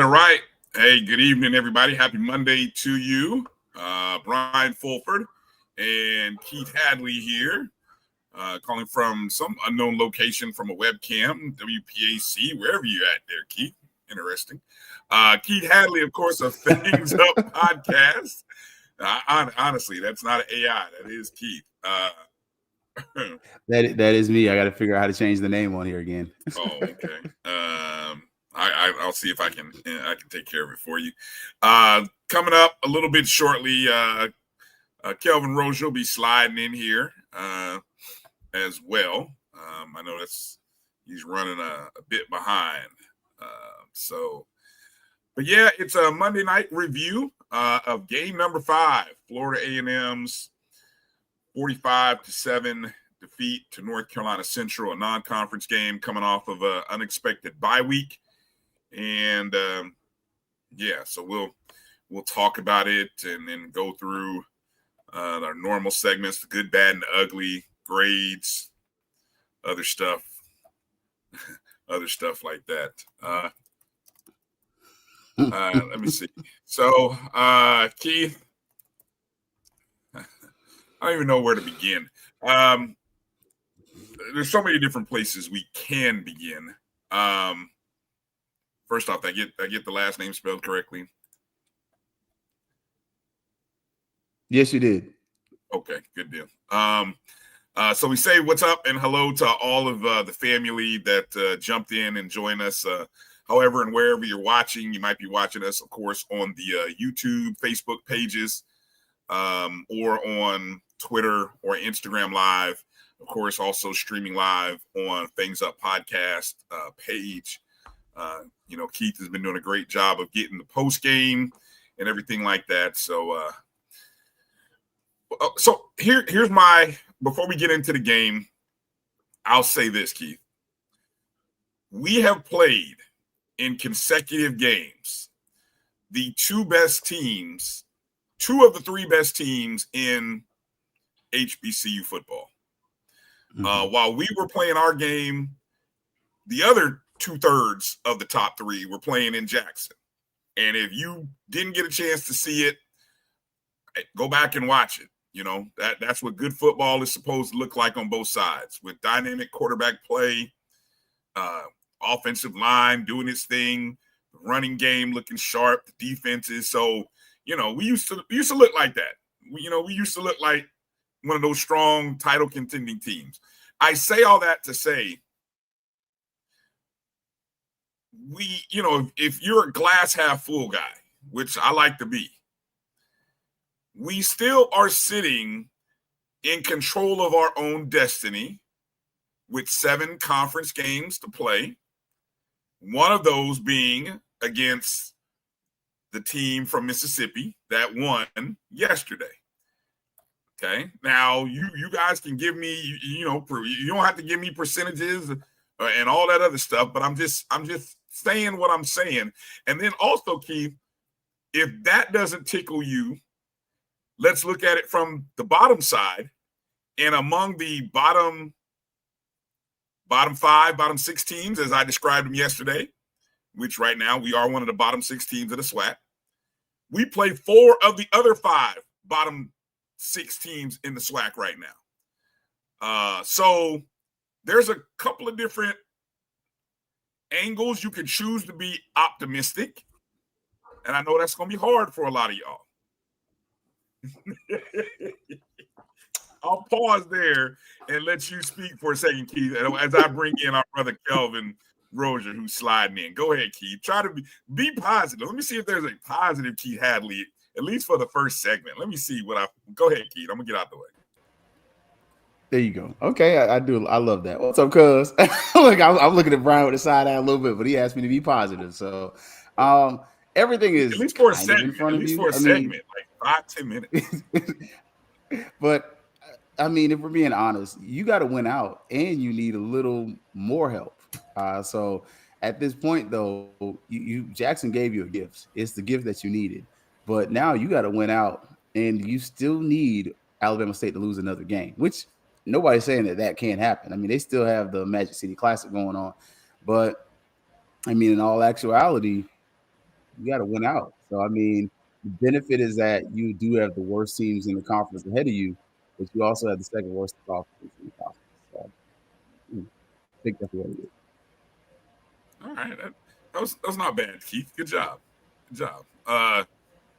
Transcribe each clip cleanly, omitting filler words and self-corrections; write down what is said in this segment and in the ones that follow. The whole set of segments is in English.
All right. Hey, good evening, everybody. Happy Monday to you. Bryan Fulford and Keith Hadley here, calling from some unknown location from a webcam, WPAC, wherever you're at there, Keith. Interesting. Keith Hadley, of course, of FangsUp Podcast. Honestly, that's not an AI. That is Keith. That is me. I got to figure out how to change the name on here again. Oh, okay. I'll see if I can take care of it for you. Coming up a little bit shortly, Kelvin Rozier will be sliding in here as well. I know he's running a bit behind. But yeah, it's a Monday night review of game number 5, Florida A&M's 45-7 defeat to North Carolina Central, a non-conference game coming off of an unexpected bye week. And so we'll talk about it and then go through our normal segments, the good, bad, and the ugly, grades, other stuff like that. Let me see. So, Keith, I don't even know where to begin. There's so many different places we can begin. First off, I get the last name spelled correctly. Yes, you did. Okay, good deal. So we say what's up and hello to all of the family that jumped in and joined us. However and wherever you're watching, you might be watching us, of course, on the YouTube, Facebook pages, or on Twitter or Instagram Live. Of course, also streaming live on FangsUp Podcast page. Keith has been doing a great job of getting the post game and everything like that. So here's before we get into the game, I'll say this, Keith. We have played in consecutive games the two of the three best teams in HBCU football. Mm-hmm. While we were playing our game, the other 2/3 of the top 3 were playing in Jackson. And if you didn't get a chance to see it, go back and watch it. That's what good football is supposed to look like on both sides, with dynamic quarterback play, offensive line doing its thing, the running game looking sharp, the defenses. So, we used to look like that. We used to look like one of those strong title contending teams. I say all that to say, if you're a glass half full guy, which I like to be, we still are sitting in control of our own destiny with 7 conference games to play. One of those being against the team from Mississippi that won yesterday. Okay. Now you guys can give me, you don't have to give me percentages and all that other stuff, but I'm just saying what I'm saying. And then also, Keith, if that doesn't tickle you, let's look at it from the bottom side. And among the bottom 5, bottom 6 teams, as I described them yesterday, which right now we are one of the bottom 6 teams of the SWAC, we play 4 of the other 5 bottom 6 teams in the SWAC right now. So there's a couple of different angles you can choose to be optimistic. And I know that's going to be hard for a lot of y'all. I'll pause there and let you speak for a second, Keith, as I bring in our brother Kelvin Rozier, who's sliding in. Go ahead, Keith. Try to be positive. Let me see if there's a positive Keith Hadley, at least for the first segment. Let me see go ahead, Keith. I'm going to get out the way. There you go. Okay, I do. I love that. What's up, cuz? Look, I'm looking at Bryan with the side eye a little bit, but he asked me to be positive. So everything is at least for a segment, in front of you. Segment, like 5-10 minutes. But I mean, if we're being honest, you got to win out, and you need a little more help. So at this point, though, Jackson gave you a gift. It's the gift that you needed, but now you got to win out, and you still need Alabama State to lose another game, which nobody's saying that can't happen. I mean, they still have the Magic City Classic going on, but I mean, in all actuality, You got to win out. So, I mean, the benefit is that you do have the worst teams in the conference ahead of you, but you also have the second worst offense in the conference. So, I think that's what it is. All right. That was not bad, Keith. Good job. Good job.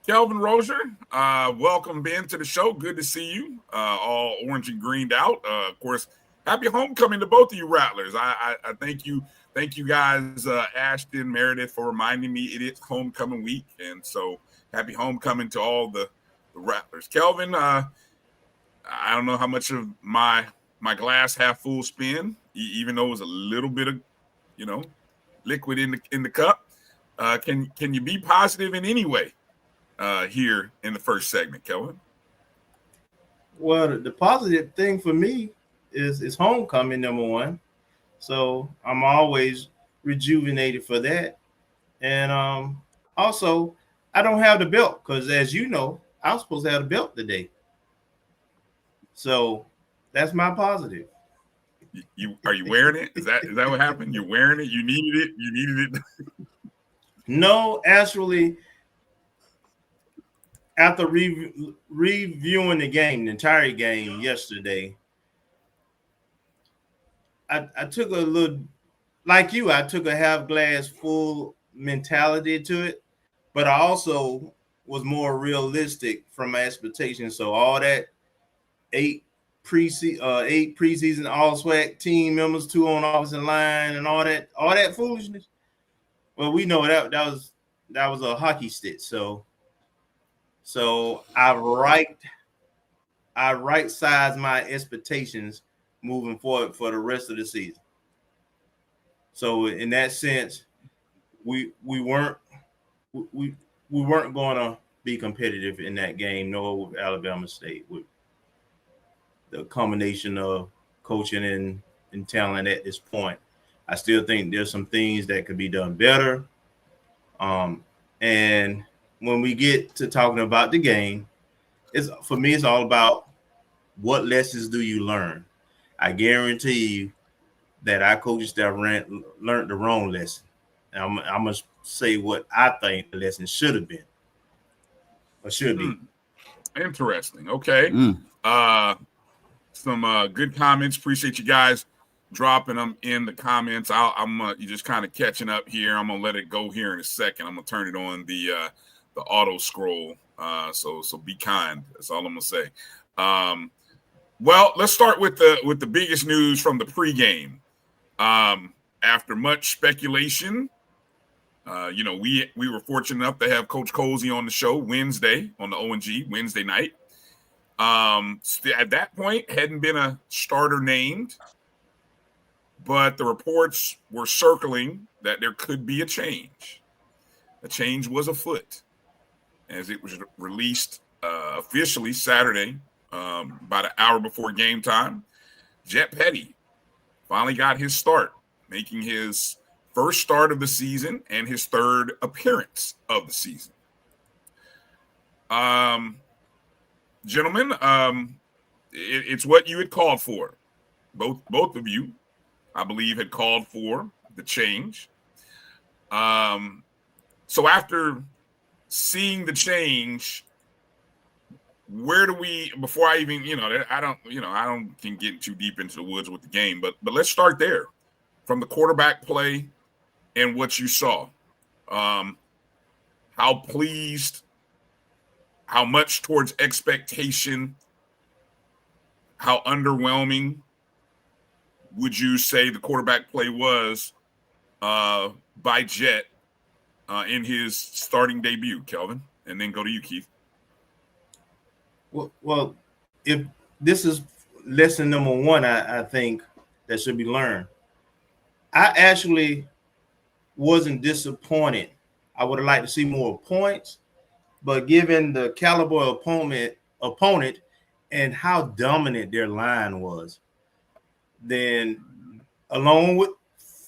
Kelvin Rozier, welcome, Ben, to the show. Good to see you. All orange and greened out. Of course, happy homecoming to both of you Rattlers. I thank you. Thank you guys, Ashton, Meredith, for reminding me it is homecoming week. And so happy homecoming to all the Rattlers. Kelvin, I don't know how much of my glass half full spin, even though it was a little bit of, liquid in the cup. Can you be positive in any way here in the first segment, Kelvin? Well, the positive thing for me is homecoming, number one. So I'm always rejuvenated for that. And also, I don't have the belt because, as you know, I was supposed to have the belt today. So that's my positive. Are you wearing it? Is that what happened? You're wearing it? You needed it? No, actually, after reviewing the entire game yesterday, I took a little, like you, I took a half glass full mentality to it, but I also was more realistic from my expectations. So all that eight preseason all SWAC team members, 2 on offensive line, and all that foolishness. Well, we know that was a hockey stick. So I right-sized my expectations moving forward for the rest of the season. So in that sense, we weren't going to be competitive in that game, nor with Alabama State, with the combination of coaching and talent at this point. I still think there's some things that could be done better. And when we get to talking about the game, for me, it's all about what lessons do you learn. I guarantee you that our coaching staff learned the wrong lesson. And I'm going to say what I think the lesson should have been or should be. Interesting. Okay. Some good comments. Appreciate you guys dropping them in the comments. I'm just kind of catching up here. I'm going to let it go here in a second. I'm going to turn it on the auto scroll. So be kind. That's all I'm going to say. Well, let's start with the biggest news from the pregame. After much speculation, we were fortunate enough to have Coach Colsey on the show Wednesday on the O&G Wednesday night. At that point, hadn't been a starter named, but the reports were circling that there could be a change. A change was afoot, as it was released officially Saturday. About an hour before game time, Jet Petty finally got his start, making his first start of the season and his third appearance of the season. Gentlemen, it's what you had called for. Both of you, I believe, had called for the change. So after seeing the change, where do we, before I even, I don't can get too deep into the woods with the game, but let's start there from the quarterback play and what you saw. How pleased, how much towards expectation, how underwhelming would you say the quarterback play was by Jet in his starting debut, Kelvin? And then go to you, Keith. Well, if this is lesson number one, I think that should be learned. I actually wasn't disappointed. I would have liked to see more points, but given the caliber of opponent and how dominant their line was, then along with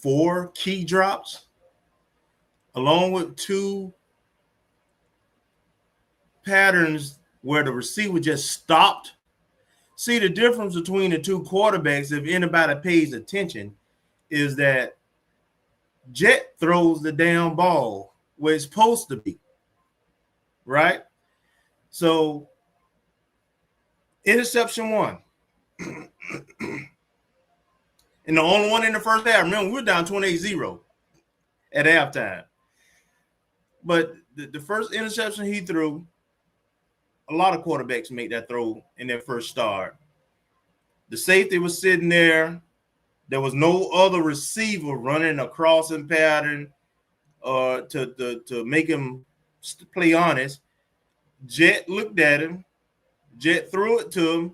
4 key drops, along with 2 patterns where the receiver just stopped. See, the difference between the 2 quarterbacks, if anybody pays attention, is that Jet throws the damn ball where it's supposed to be, right? So, interception 1. And the only one in the first half. Remember, we were down 28-0 at halftime. But the first interception he threw, a lot of quarterbacks make that throw in their first start. The safety was sitting there. There was no other receiver running a crossing pattern to make him play honest. Jet looked at him. Jet threw it to him,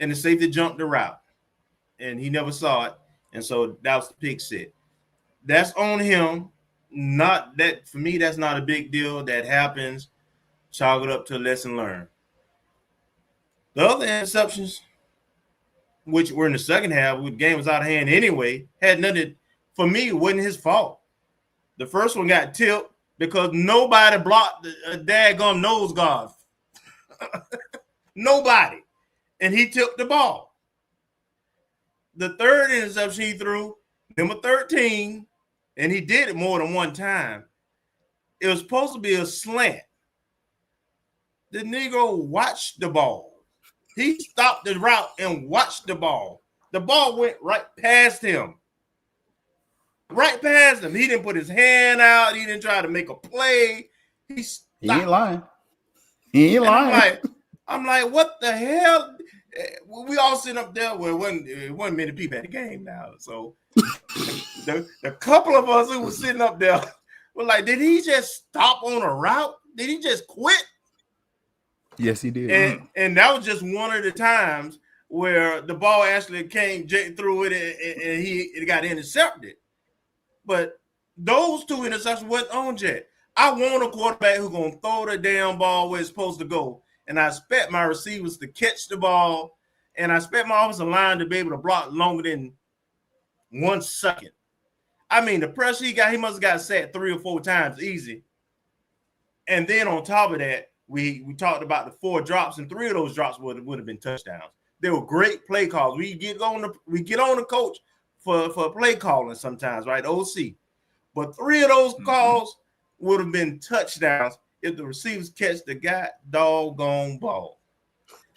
and the safety jumped the route. And he never saw it. And so that was the pick set. That's on him. Not that for me, that's not a big deal. That happens. Chalk it up to a lesson learned. The other interceptions, which were in the second half, when the game was out of hand anyway, had nothing. For me, it wasn't his fault. The first one got tipped because nobody blocked the daggone nose guard. Nobody. And he tipped the ball. The third interception he threw, number 13, and he did it more than one time. It was supposed to be a slant. The Negro watched the ball. He stopped the route and watched the ball. The ball went right past him. Right past him. He didn't put his hand out. He didn't try to make a play. He ain't lying. He ain't lying. I'm like, what the hell? We all sitting up there where it wasn't many people at the game now. So the couple of us who were sitting up there were like, did he just stop on a route? Did he just quit? Yes, he did. And that was just one of the times where the ball actually came through it and it got intercepted. But those two interceptions wasn't on Jet. I want a quarterback who's going to throw the damn ball where it's supposed to go. And I expect my receivers to catch the ball. And I expect my offensive line to be able to block longer than 1 second. I mean, the pressure he got, he must have got sacked 3 or 4 times easy. And then on top of that, we talked about the 4 drops, and 3 of those drops would have been touchdowns. They were great play calls. We get on the coach for play calling sometimes, right? OC. But 3 of those calls would have been touchdowns if the receivers catch the doggone ball.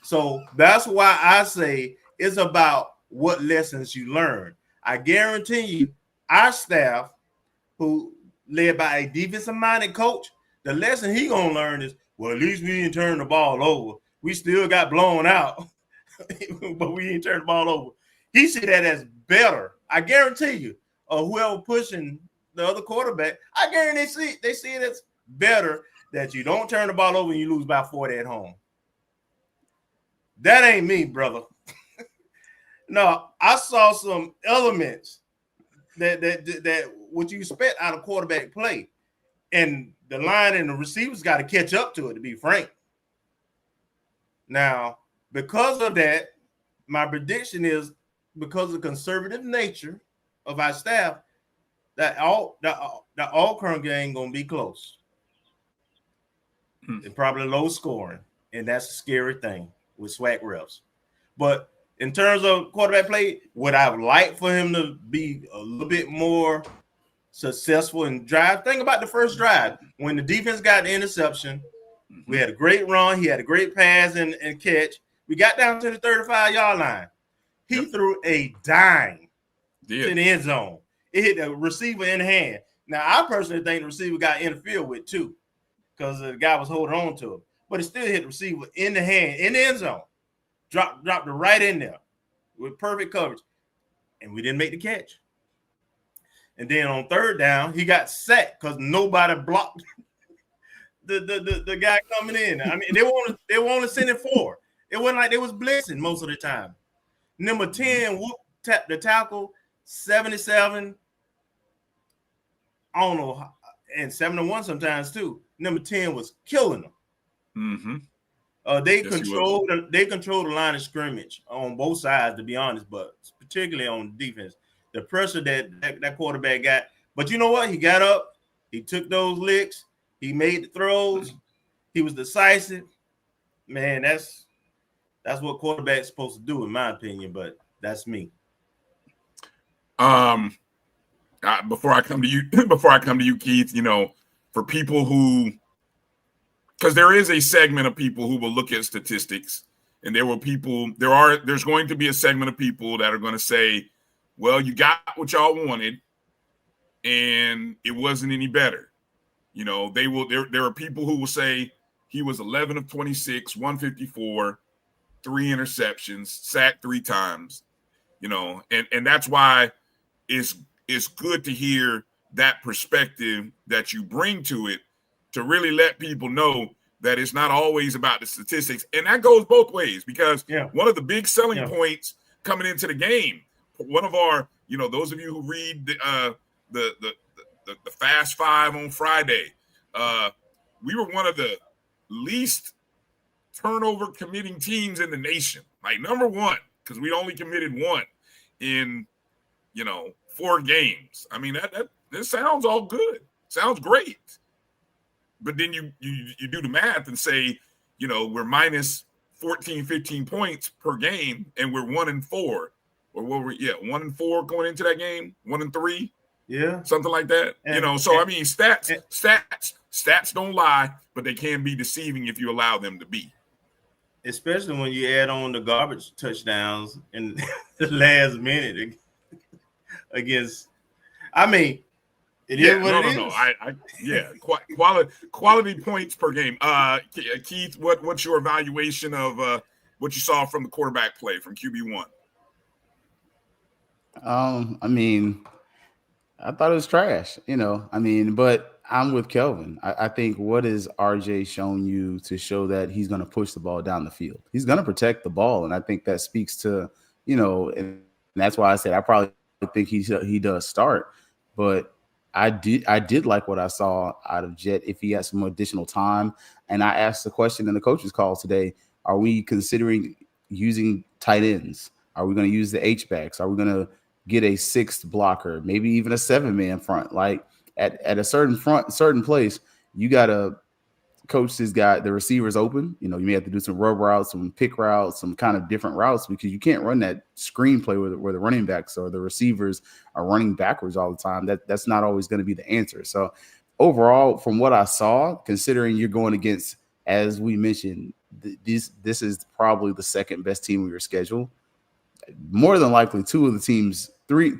So that's why I say it's about what lessons you learn. I guarantee you, our staff, who led by a defensive-minded coach, the lesson he gonna learn is, well, at least we didn't turn the ball over. We still got blown out, but we didn't turn the ball over. He see that as better. I guarantee you, whoever pushing the other quarterback, I guarantee they see it as better that you don't turn the ball over and you lose by 40 at home. That ain't me, brother. No, I saw some elements that what you expect out of quarterback play. And the line and the receivers got to catch up to it, to be frank. Now, because of that, my prediction is because of the conservative nature of our staff, that the all-current game going to be close. And probably low scoring. And that's a scary thing with SWAC refs. But in terms of quarterback play, would I have liked for him to be a little bit more successful in drive? Think about the first drive. When the defense got the interception, we had a great run. He had a great pass and catch. We got down to the 35-yard line. He threw a dime to the end zone. It hit the receiver in the hand. Now, I personally think the receiver got interfered with, too, because the guy was holding on to him. But it still hit the receiver in the hand, in the end zone. Dropped it right in there with perfect coverage. And we didn't make the catch. And then on third down, he got sacked because nobody blocked the guy coming in. I mean, they were only sending 4. It wasn't like they was blitzing most of the time. Number 10 tapped the tackle, 77. I don't know, and 71 sometimes too. Number 10 was killing them. They controlled the line of scrimmage on both sides, to be honest, but particularly on defense. The pressure that quarterback got. But you know what? He got up. He took those licks. He made the throws. He was decisive. Man, that's what quarterback's supposed to do, in my opinion, but that's me. Before I come to you, Keith, you know, for people who, because there is a segment of people who will look at statistics, and there's going to be a segment of people that are going to say, well, you got what y'all wanted, and it wasn't any better. There are people who will say he was 11 of 26, 154, 3 interceptions, sacked 3 times, and that's why it's good to hear that perspective that you bring to it, to really let people know that it's not always about the statistics. And that goes both ways, because one of the big selling points coming into the game, one of our, those of you who read the Fast Five on Friday, we were one of the least turnover committing teams in the nation, like number 1, because we only committed 1 in 4 games. I mean, that sounds all good, sounds great, but then you do the math and say, we're minus 14, 15 points per game, and we're 1-4, or what were 1-4 going into that game, 1-3, something like that. So I mean, stats don't lie, but they can be deceiving if you allow them to be. Especially when you add on the garbage touchdowns in the last minute against. I mean, it is what it is. Quality points per game. Keith, what's your evaluation of what you saw from the quarterback play from QB1? I mean, I thought it was trash. But I'm with Kelvin. I think what has RJ shown you to show that he's going to push the ball down the field? He's going to protect the ball, and I think that speaks to, and that's why I said I probably think he does start. But I did like what I saw out of Jet if he had some additional time. And I asked the question in the coaches' call today: are we considering using tight ends? Are we going to use the H-backs? Are we going to get a 6th blocker, maybe even a 7-man front? Like at a certain place, you got to coach has got the receivers open. You may have to do some rub routes, some pick routes, some kind of different routes, because you can't run that screen play where the running backs or the receivers are running backwards all the time. That's not always going to be the answer. So overall, from what I saw, considering you're going against, as we mentioned, this is probably the 2nd best team we were scheduled. More than likely, two of the 3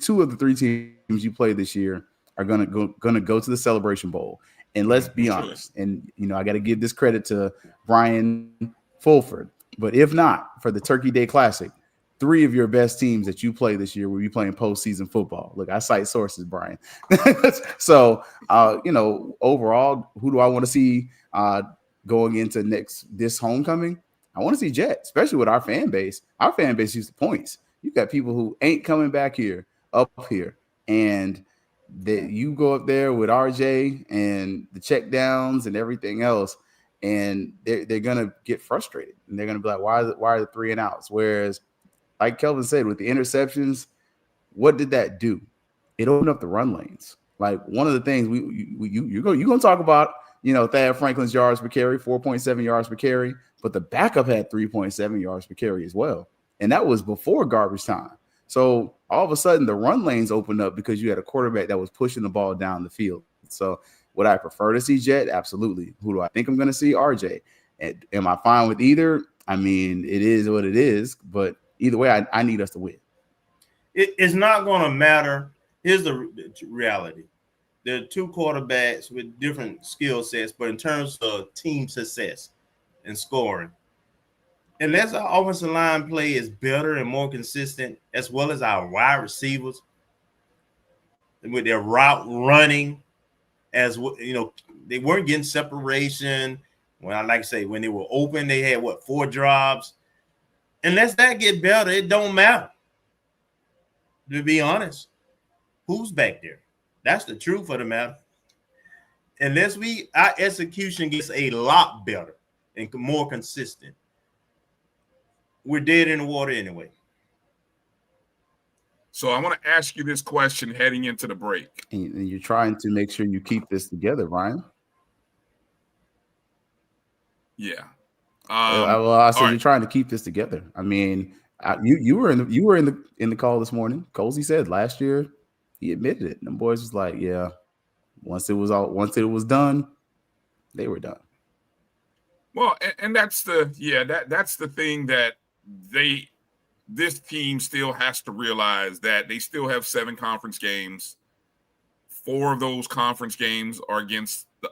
teams you play this year are going to go to the Celebration Bowl. And let's be honest, and I got to give this credit to Bryan Fulford, but if not for the Turkey Day Classic, 3 of your best teams that you play this year will be playing postseason football. Look, I cite sources, Bryan. So, overall, who do I want to see going into this homecoming? I want to see Jet, especially with our fan base. Our fan base used to points. You got people who ain't coming back here, up here, and that you go up there with RJ and the check downs and everything else, and they're gonna get frustrated, and they're gonna be like, why are the 3 and outs? Whereas, like Kelvin said, with the interceptions, what did that do? It opened up the run lanes. Like, one of the things you're gonna talk about, Thad Franklin's yards per carry, 4.7 yards per carry, but the backup had 3.7 yards per carry as well, and that was before garbage time. So all of a sudden, the run lanes opened up because you had a quarterback that was pushing the ball down the field. So would I prefer to see Jet? Absolutely. Who do I think I'm going to see? RJ. And am I fine with either? I mean, it is what it is. But either way, I need us to win. It's not going to matter. Here's the reality. There are 2 quarterbacks with different skill sets, but in terms of team success and scoring, unless our offensive line play is better and more consistent, as well as our wide receivers with their route running, they weren't getting separation. When I like to say, when they were open, they had 4 drops. Unless that get better, it don't matter. To be honest, who's back there? That's the truth of the matter. Unless our execution gets a lot better and more consistent, we're dead in the water anyway. So I want to ask you this question heading into the break. And you're trying to make sure you keep this together, Bryan. Yeah. I said you're trying to keep this together. I mean, you were in the call this morning. Colsey said last year he admitted it. And the boys was like, yeah, Once it was done, they were done. Well, and that's that's the thing that this team still has to realize, that they still have 7 conference games. 4 of those conference games are against the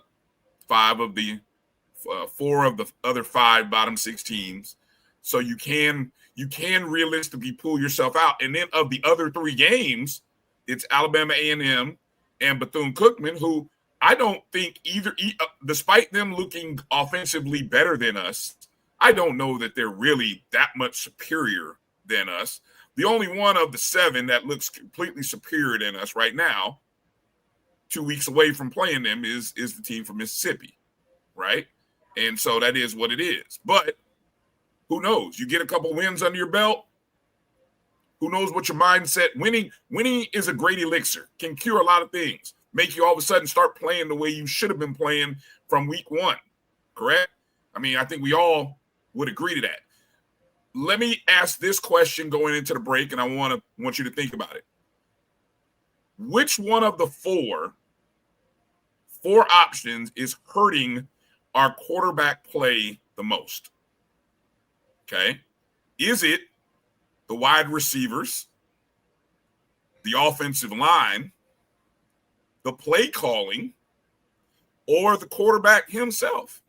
4 of the other 5 bottom 6 teams. So you can realistically pull yourself out. And then of the other 3 games, it's Alabama A&M and Bethune-Cookman, who I don't think despite them looking offensively better than us, I don't know that they're really that much superior than us. The only one of the 7 that looks completely superior than us right now, 2 weeks away from playing them, is the team from Mississippi, right? And so that is what it is. But who knows? You get a couple wins under your belt. Who knows what your mindset? Winning is a great elixir. Can cure a lot of things. Make you all of a sudden start playing the way you should have been playing from week 1. Correct? I mean, I think we all would agree to that. Let me ask this question going into the break, and I want you to think about it. Which one of the four options is hurting our quarterback play the most? Okay. Is it the wide receivers, the offensive line, the play calling, or the quarterback himself?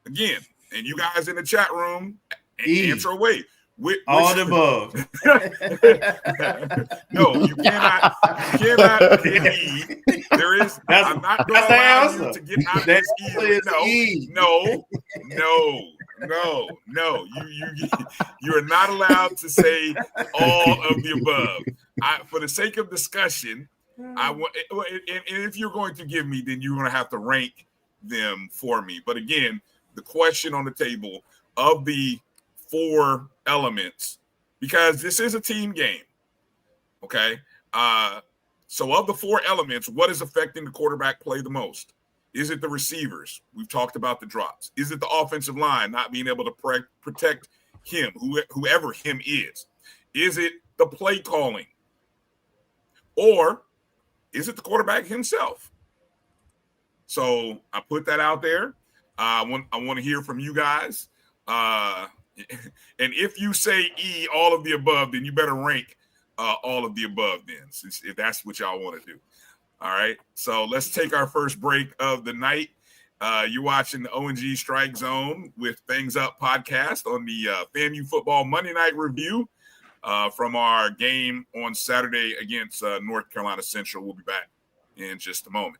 Again, and you guys in the chat room, answer away. All the above. No, you cannot be. There is. I'm not going to allow you to get out of this No. You are not allowed to say all of the above. For the sake of discussion, I want. And if you're going to give me, then you're going to have to rank them for me. But again, the question on the table of the 4 elements, because this is a team game. Okay. So of the 4 elements, what is affecting the quarterback play the most? Is it the receivers? We've talked about the drops. Is it the offensive line not being able to protect him, whoever him is? Is it the play calling? Or is it the quarterback himself? So I put that out there. I want to hear from you guys. And if you say E, all of the above, then you better rank all of the above then, since if that's what y'all want to do. All right. So let's take our first break of the night. You're watching the O&G StrikeZone with FangsUp Podcast on the FAMU Football Monday Night Review from our game on Saturday against North Carolina Central. We'll be back in just a moment.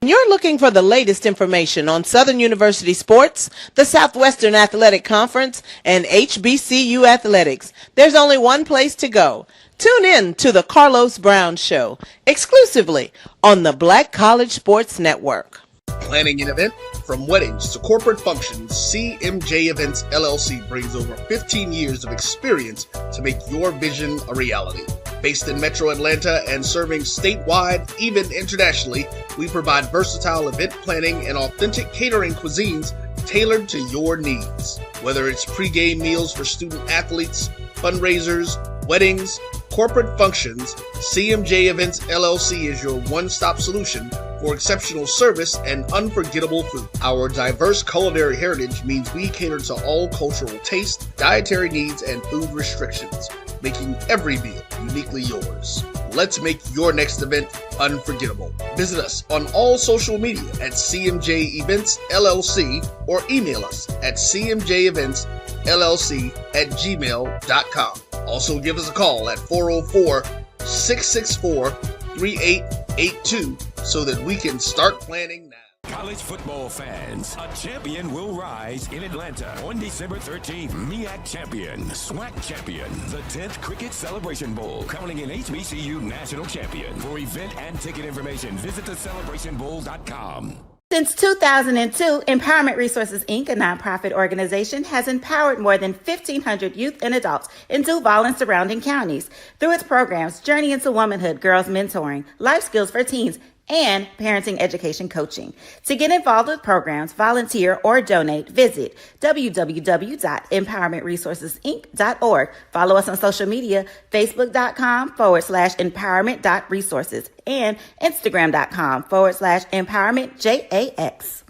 You're looking for the latest information on Southern University sports, the Southwestern Athletic Conference, and HBCU athletics. There's only one place to go. Tune in to the Carlos Brown Show, exclusively on the Black College Sports Network. Planning an event? From weddings to corporate functions, CMJ Events LLC brings over 15 years of experience to make your vision a reality. Based in Metro Atlanta and serving statewide, even internationally, we provide versatile event planning and authentic catering cuisines tailored to your needs. Whether it's pre-game meals for student athletes, fundraisers, weddings, corporate functions, CMJ Events LLC is your one-stop solution for exceptional service and unforgettable food. Our diverse culinary heritage means we cater to all cultural taste, dietary needs, and food restrictions, making every meal uniquely yours. Let's make your next event unforgettable. Visit us on all social media at CMJ Events LLC or email us at cmjeventsllc@gmail.com. Also give us a call at 404-664-3882 so that we can start planning now. College football fans, a champion will rise in Atlanta on December 13th. MEAC champion, SWAC champion, the 10th Cricket Celebration Bowl, crowning an HBCU national champion. For event and ticket information, visit thecelebrationbowl.com. Since 2002, Empowerment Resources, Inc., a nonprofit organization, has empowered more than 1,500 youth and adults in Duval and surrounding counties. Through its programs, Journey into Womanhood, Girls Mentoring, Life Skills for Teens, and parenting education coaching. To get involved with programs, volunteer, or donate, visit www.empowermentresourcesinc.org. Follow us on social media, facebook.com/empowerment.resources and instagram.com/empowermentJAX.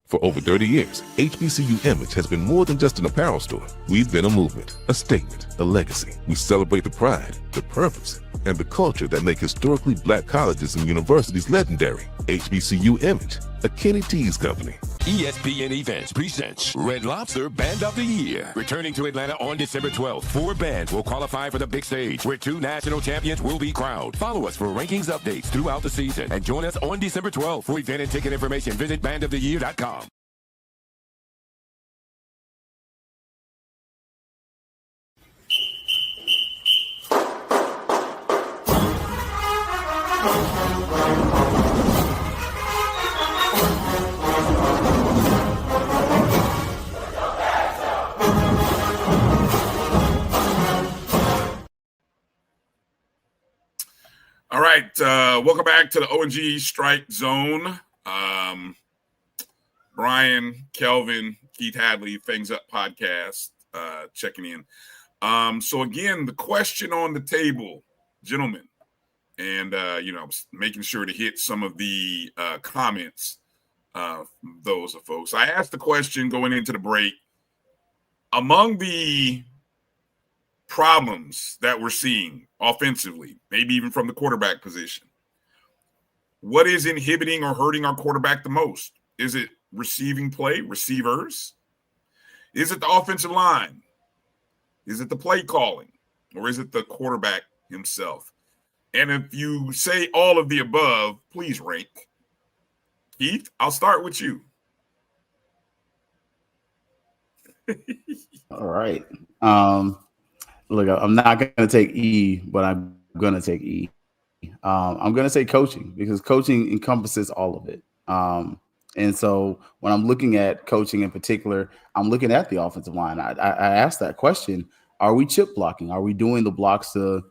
For over 30 years, HBCU Image has been more than just an apparel store. We've been a movement, a statement, a legacy. We celebrate the pride, the purpose, and the culture that make historically black colleges and universities legendary. HBCU Image, a Kenny T's company. ESPN Events presents Red Lobster Band of the Year. Returning to Atlanta on December 12th, 4 bands will qualify for the big stage, where 2 national champions will be crowned. Follow us for rankings updates throughout the season, and join us on December 12th. For event and ticket information, visit bandoftheyear.com. All right, welcome back to the O&G StrikeZone. Bryan, Kelvin, Keith Hadley, FangsUp Podcast, checking in. So again, the question on the table, gentlemen, and making sure to hit some of the comments, those of folks. I asked the question going into the break. Among the problems that we're seeing offensively, maybe even from the quarterback position, what is inhibiting or hurting our quarterback the most? Is it receiving play, receivers? Is it the offensive line? Is it the play calling? Or is it the quarterback himself? And if you say all of the above, please rank. Keith, I'll start with you. All right. Look, I'm not going to take E, but I'm going to take E. I'm going to say coaching, because coaching encompasses all of it. And so when I'm looking at coaching in particular, I'm looking at the offensive line. I asked that question. Are we chip blocking? Are we doing the blocks to,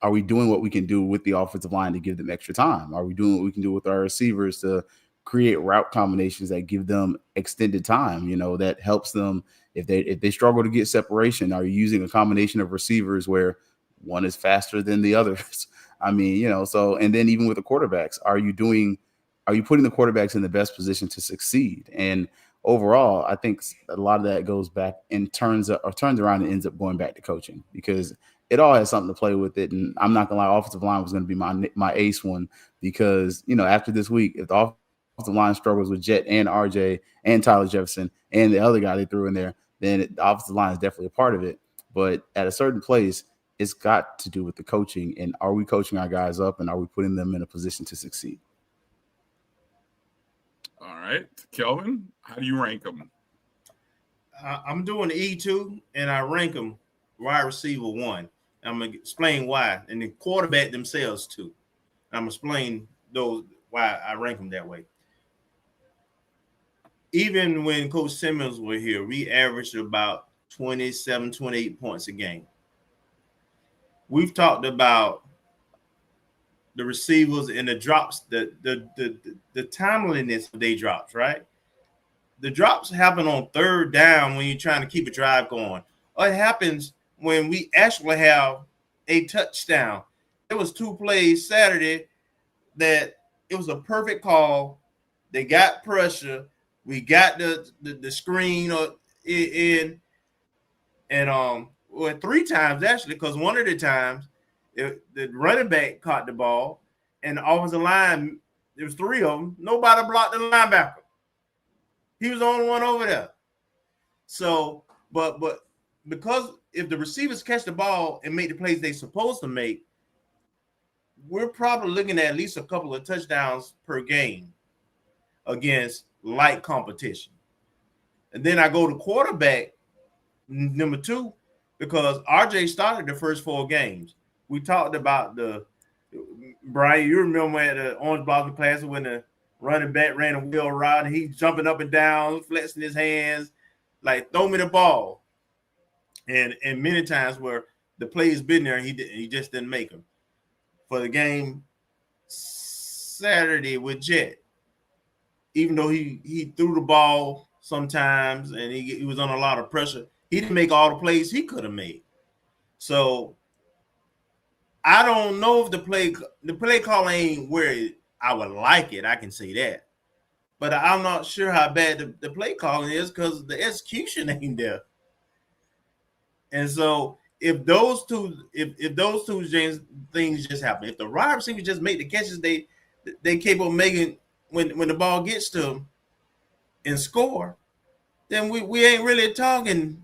are we doing what we can do with the offensive line to give them extra time? Are we doing what we can do with our receivers to create route combinations that give them extended time, that helps them if they struggle to get separation? Are you using a combination of receivers where one is faster than the others? I mean, so, and then even with the quarterbacks, are you putting the quarterbacks in the best position to succeed? And overall, I think a lot of that goes back and turns around and ends up going back to coaching, because it all has something to play with it. And I'm not gonna lie, offensive line was going to be my ace one, because, after this week, if the offensive line struggles with Jet and RJ and Tyler Jefferson and the other guy they threw in there, then the offensive line is definitely a part of it. But at a certain place, it's got to do with the coaching. And are we coaching our guys up, and are we putting them in a position to succeed? All right, Kelvin, how do you rank them? I'm doing E2, and I rank them wide receiver 1. I'm going to explain why, and the quarterback themselves too. I'm going to explain why I rank them that way. Even when Coach Simmons were here, we averaged about 27, 28 points a game. We've talked about the receivers and the drops, the timeliness of their drops, right? The drops happen on third down when you're trying to keep a drive going. Or it happens when we actually have a touchdown. There was 2 plays Saturday that it was a perfect call. They got pressure. We got the screen in, and 3 times actually, because one of the times the running back caught the ball, and the offensive line, there was 3 of them. Nobody blocked the linebacker. He was the only one over there. So, but because if the receivers catch the ball and make the plays they're supposed to make, we're probably looking at least a couple of touchdowns per game against light competition. And then I go to quarterback number 2, because RJ started the first 4 games. We talked about Bryan, you remember at the Orange Blossom class when the running back ran a wheel route and he's jumping up and down, flexing his hands, like, throw me the ball. And many times where the play has been there, he just didn't make them. For the game Saturday with Jet. Even though he threw the ball sometimes and he was under a lot of pressure, he didn't make all the plays he could have made. So I don't know if the play call ain't where I would like it. I can say that. But I'm not sure how bad the play calling is because the execution ain't there. And so if those two things just happen, if the wide receivers just make the catches they capable of making when the ball gets to them and score, then we ain't really talking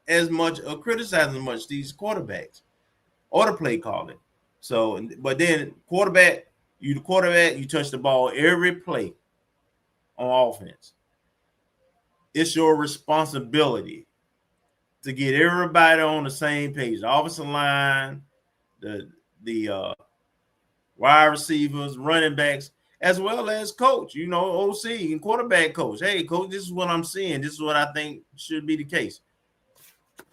as much or criticizing much these quarterbacks or the play calling. So, but then quarterback, you touch the ball every play on offense. It's your responsibility to get everybody on the same page. The offensive line, the wide receivers, running backs, as well as coach, OC and quarterback coach. Hey, coach, this is what I'm seeing. This is what I think should be the case.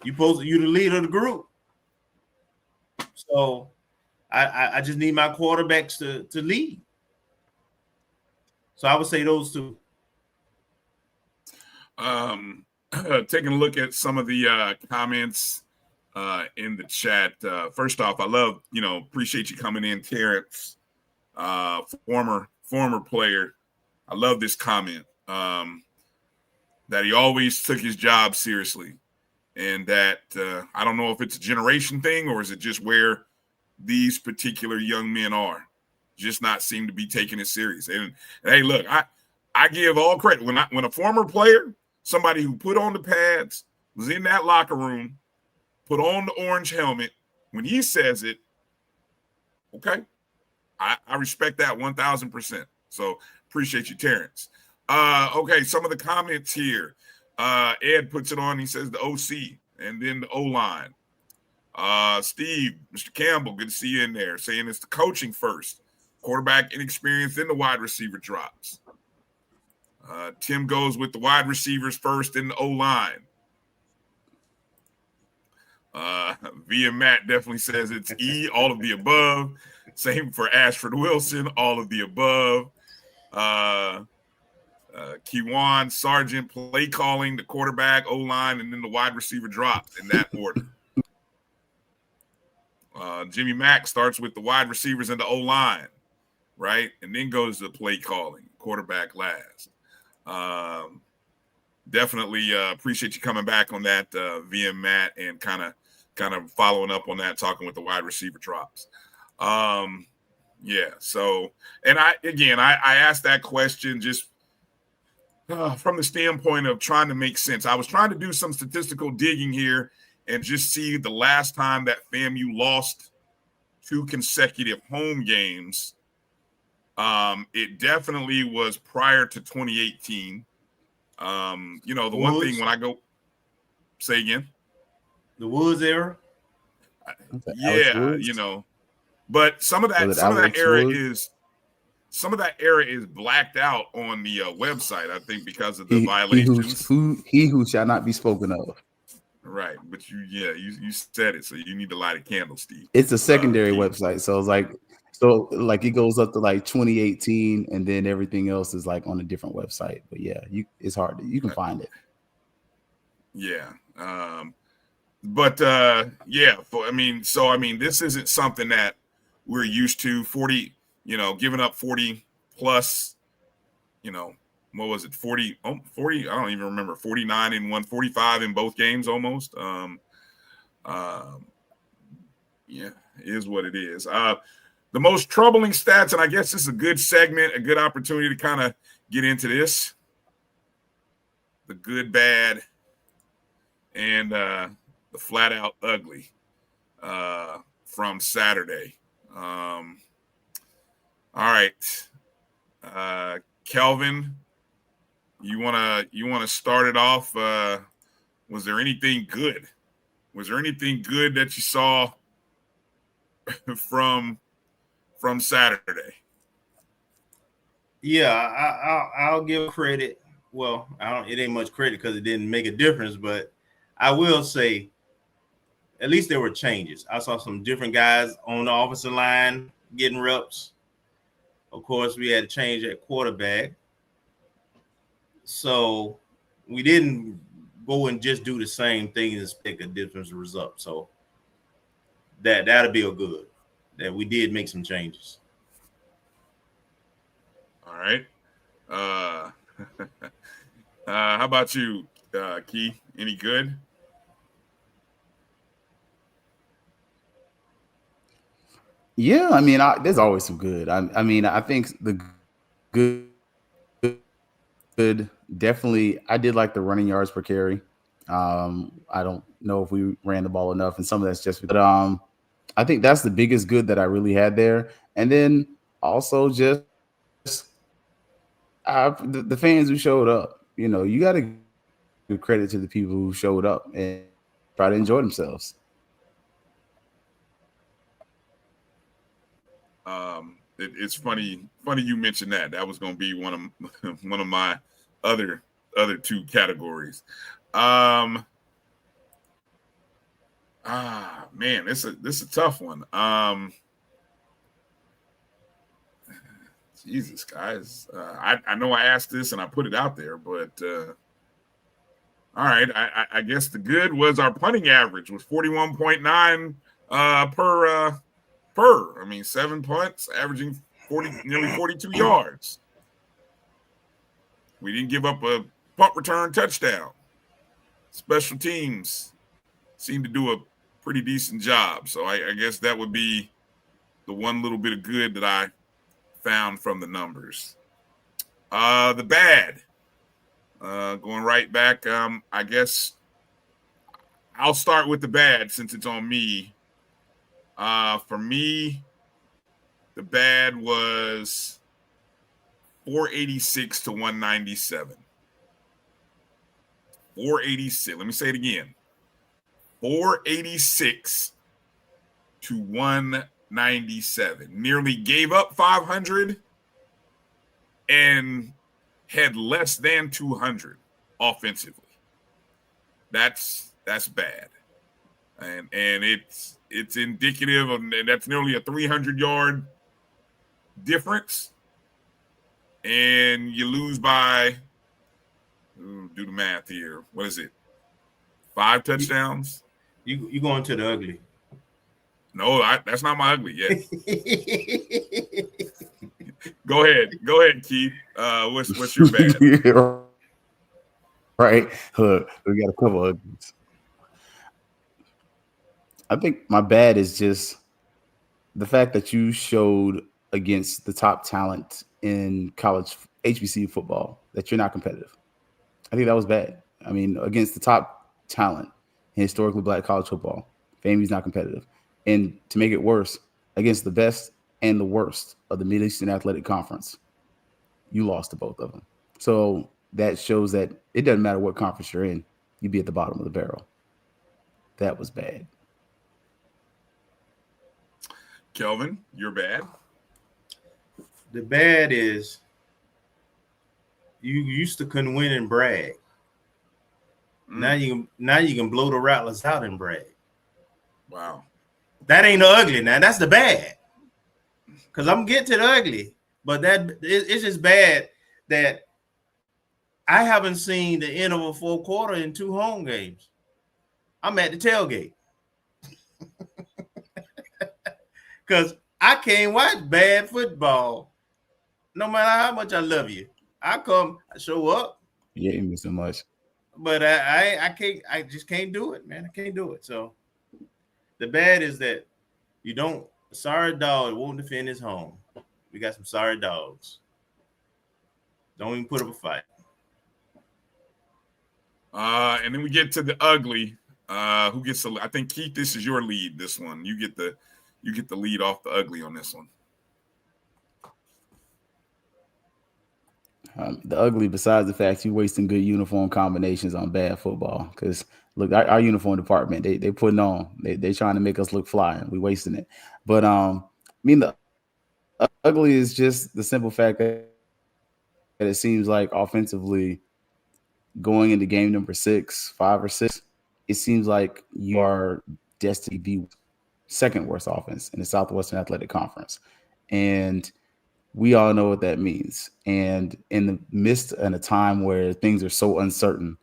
You the leader of the group. So I just need my quarterbacks to lead. So I would say those two. Taking a look at some of the comments in the chat. First off, I love, appreciate you coming in, Terrence, former player. I love this comment that he always took his job seriously, and that I don't know if it's a generation thing or is it just where these particular young men are, just not seem to be taking it serious. And hey, look, I give all credit when a former player, somebody who put on the pads, was in that locker room, put on the orange helmet, when he says it, okay, I respect that 1,000%. So appreciate you, Terrence. Okay, some of the comments here. Ed puts it on. He says the OC and then the O-line. Steve, Mr. Campbell, good to see you in there, saying it's the coaching first. Quarterback inexperience, then the wide receiver drops. Tim goes with the wide receivers first, then the O-line. Via Matt definitely says it's E, all of the above. Same for Ashford Wilson, all of the above. Kiwan, Sargent, play calling, the quarterback, O-line, and then the wide receiver drops in that order. Jimmy Mack starts with the wide receivers and the O-line, right? And then goes to play calling, quarterback last. Definitely appreciate you coming back on that, via Matt, and kind of following up on that, talking with the wide receiver drops. Yeah. So, and I asked that question just from the standpoint of trying to make sense. I was trying to do some statistical digging here and just see the last time that FAMU lost 2 consecutive home games. It definitely was prior to 2018. The one thing when I go, say again, the Woods era. Yeah, but some of that era is blacked out on the website, I think, because of the violations. He who shall not be spoken of. Right, but you said it, so you need to light a candle, Steve. It's a secondary website, so it's like it goes up to like 2018, and then everything else is like on a different website. But yeah, it's hard you can find it. Yeah, this isn't something that we're used to. 40, giving up 40 plus, what was it? 40, I don't even remember, 49 in 145 in both games almost. Yeah, it is what it is. The most troubling stats, and I guess this is a good segment, a good opportunity to kind of get into this. The good, bad, and the flat out ugly from Saturday. All right. Kelvin, you wanna start it off? Was there anything good? Was there anything good that you saw from Saturday? Yeah, I'll give credit. Well, it ain't much credit because it didn't make a difference, but I will say at least there were changes. I saw some different guys on the offensive line getting reps. Of course, we had to change at quarterback. So we didn't go and just do the same thing and expect a different result. So that'll be a good that we did make some changes. All right. How about you, Keith? Any good? Yeah, I mean, there's always some good. I mean, I think the good definitely. I did like the running yards per carry. I don't know if we ran the ball enough, and some of that's just. But I think that's the biggest good that I really had there. And then also just the fans who showed up. You know, you got to give credit to the people who showed up and try to enjoy themselves. It's funny you mentioned that. That was going to be one of my other two categories. Man, this is a tough one. Jesus, guys. I know I asked this and I put it out there, but all right. I guess the good was our punting average was 41.9 per. I mean, 7 punts, averaging nearly 42 yards. We didn't give up a punt return touchdown. Special teams seemed to do a pretty decent job. So I guess that would be the one little bit of good that I found from the numbers. The bad, going right back, I guess I'll start with the bad since it's on me. For me, the bad was 486 to 197. 486. Let me say it again. 486 to 197. Nearly gave up 500 and had less than 200 offensively. That's bad. And it's indicative of that's nearly a 300-yard difference. And you lose by, do the math here. What is it? 5 touchdowns? You going to the ugly. No, that's not my ugly yet. Go ahead, Keith. What's your bad? Yeah, right. Look, we got a couple uglies. I think my bad is just the fact that you showed against the top talent in college HBCU football that you're not competitive. I think that was bad. I mean, against the top talent in historically black college football, FAMU's not competitive. And to make it worse, against the best and the worst of the Mid-Eastern Athletic Conference, you lost to both of them. So that shows that it doesn't matter what conference you're in, you'd be at the bottom of the barrel. That was bad. Kelvin, you're bad. The bad is you used to couldn't win and brag. Now you can blow the Rattlers out and brag. Wow. That ain't the ugly now. That's the bad. Because I'm getting to the ugly. But it's just bad that I haven't seen the end of a full quarter in 2 home games. I'm at the tailgate. Because I can't watch bad football no matter how much I love you. I show up. You hate me so much. But I just can't do it, man. I can't do it. So the bad is that sorry dog won't defend his home. We got some sorry dogs. Don't even put up a fight. And then we get to the ugly. Who gets the? I think Keith, this is your lead. This one, you get the lead off the ugly on this one. The ugly, besides the fact you're wasting good uniform combinations on bad football. Because look, our uniform department, they putting on. They trying to make us look fly, and we wasting it. But I mean, the ugly is just the simple fact that it seems like offensively, going into game number 5 or 6, it seems like you are destined to be second worst offense in the Southwestern Athletic Conference. And we all know what that means. And in the midst in a time where things are so uncertain,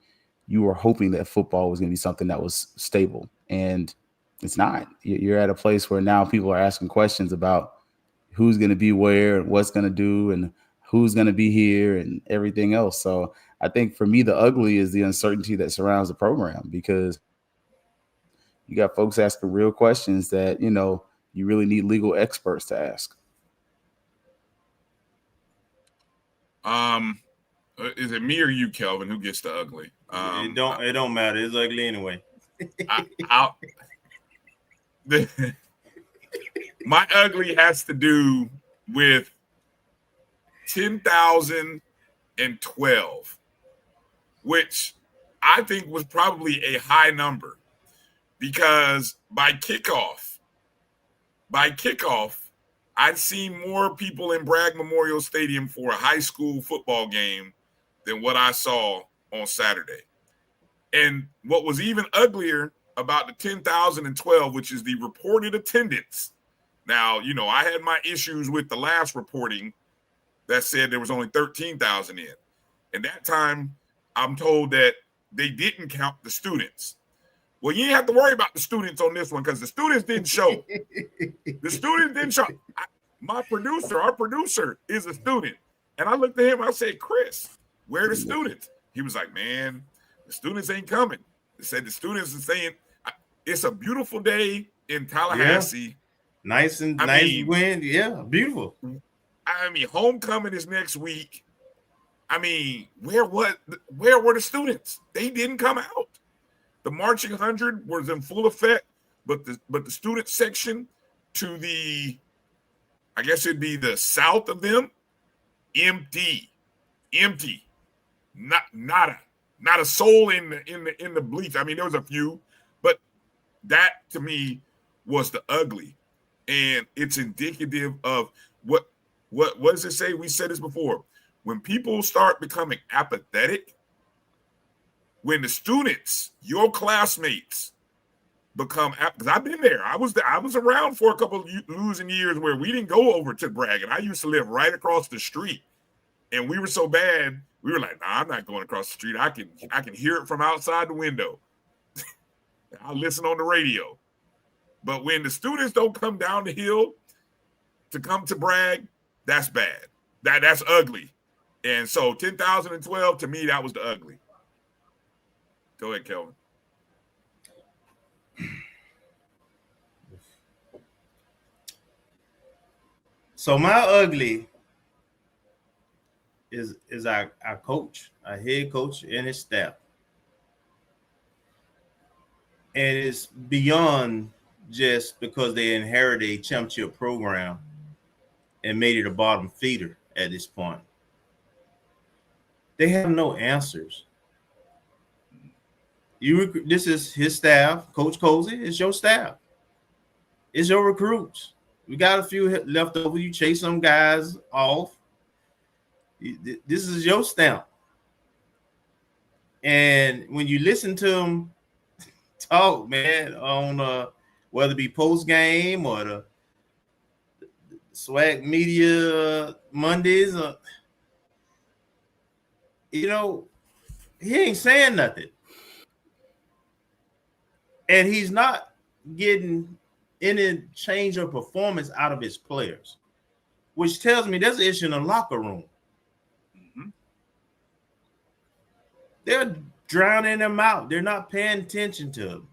you were hoping that football was going to be something that was stable, and it's not. You're at a place where now people are asking questions about who's going to be where and what's going to do and who's going to be here and everything else. So I think for me, the ugly is the uncertainty that surrounds the program, because you got folks asking real questions that, you really need legal experts to ask. Is it me or you, Kelvin, who gets the ugly? It don't matter. It's ugly anyway. My ugly has to do with 10,012, which I think was probably a high number, because by kickoff, I'd seen more people in Bragg Memorial Stadium for a high school football game than what I saw on Saturday. And what was even uglier about the 10,012, which is the reported attendance. Now, I had my issues with the last reporting that said there was only 13,000 in. And that time, I'm told that they didn't count the students. Well, you ain't have to worry about the students on this one, because the students didn't show. Our producer is a student. And I looked at him, I said, Chris, where are the students? He was like, man, the students ain't coming. They said the students are saying it's a beautiful day in Tallahassee. Yeah. Nice wind. Yeah, beautiful. Homecoming is next week. Where were the students? They didn't come out. The marching 100 was in full effect, but the student section to the, I guess it'd be the south of them, empty. Not a soul in the bleach. There was a few, but that to me was the ugly, and it's indicative of what does it say? We said this before. When people start becoming apathetic, when the students, your classmates, become, because I've been there. I was around for a couple of losing years where we didn't go over to Bragg, and I used to live right across the street, and we were so bad, we were like, nah, I'm not going across the street. I can hear it from outside the window. I'll listen on the radio. But when the students don't come down the hill to come to Bragg, that's bad. That's ugly. And so 10,012, to me, that was the ugly. Go ahead, Kelvin. So my ugly is our coach, our head coach, and his staff. And it's beyond just because they inherited a championship program and made it a bottom feeder at this point. They have no answers. This is his staff, Coach Cozy. It's your staff. It's your recruits. We got a few left over. You chase some guys off. This is your stamp. And when you listen to them talk, man, on whether it be post game or the swag media Mondays, he ain't saying nothing. And he's not getting any change of performance out of his players, which tells me there's an issue in the locker room. Mm-hmm. They're drowning them out. They're not paying attention to them.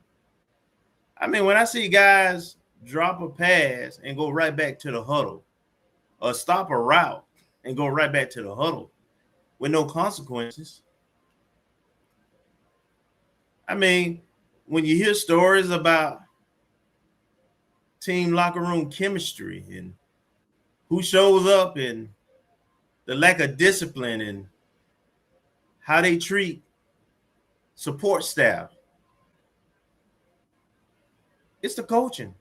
When I see guys drop a pass and go right back to the huddle, or stop a route and go right back to the huddle with no consequences. When you hear stories about team locker room chemistry and who shows up and the lack of discipline and how they treat support staff, it's the coaching.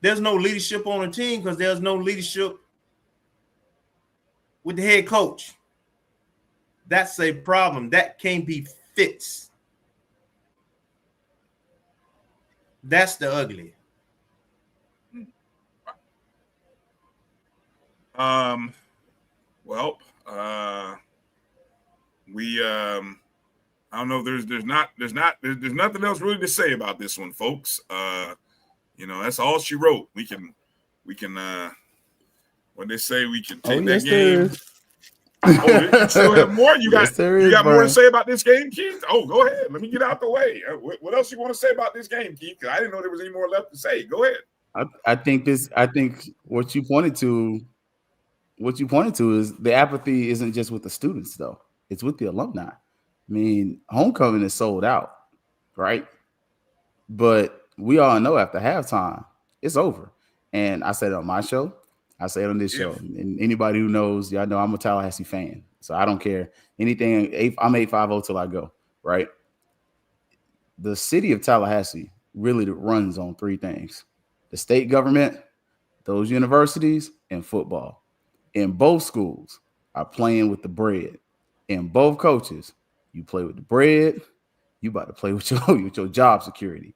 There's no leadership on the team because there's no leadership with the head coach. That's a problem. That can't be fixed. That's the ugly. Well, I don't know. There's nothing else really to say about this one, folks. That's all she wrote. We can what they say, we can take that game. You still have more? You got more to say about this game, Keith? Oh, go ahead. Let me get out the way. What else you want to say about this game, Keith? Because I didn't know there was any more left to say. Go ahead. I think what you pointed to is the apathy isn't just with the students, though. It's with the alumni. I mean, homecoming is sold out, right? But we all know after halftime, it's over. And I said it on my show. I say it on this show. And anybody who knows, y'all know I'm a Tallahassee fan. So I don't care. Anything, I'm 850 till I go, right? The city of Tallahassee really runs on three things: the state government, those universities, and football. And both schools are playing with the bread. And both coaches, you play with the bread, you about to play with your job security.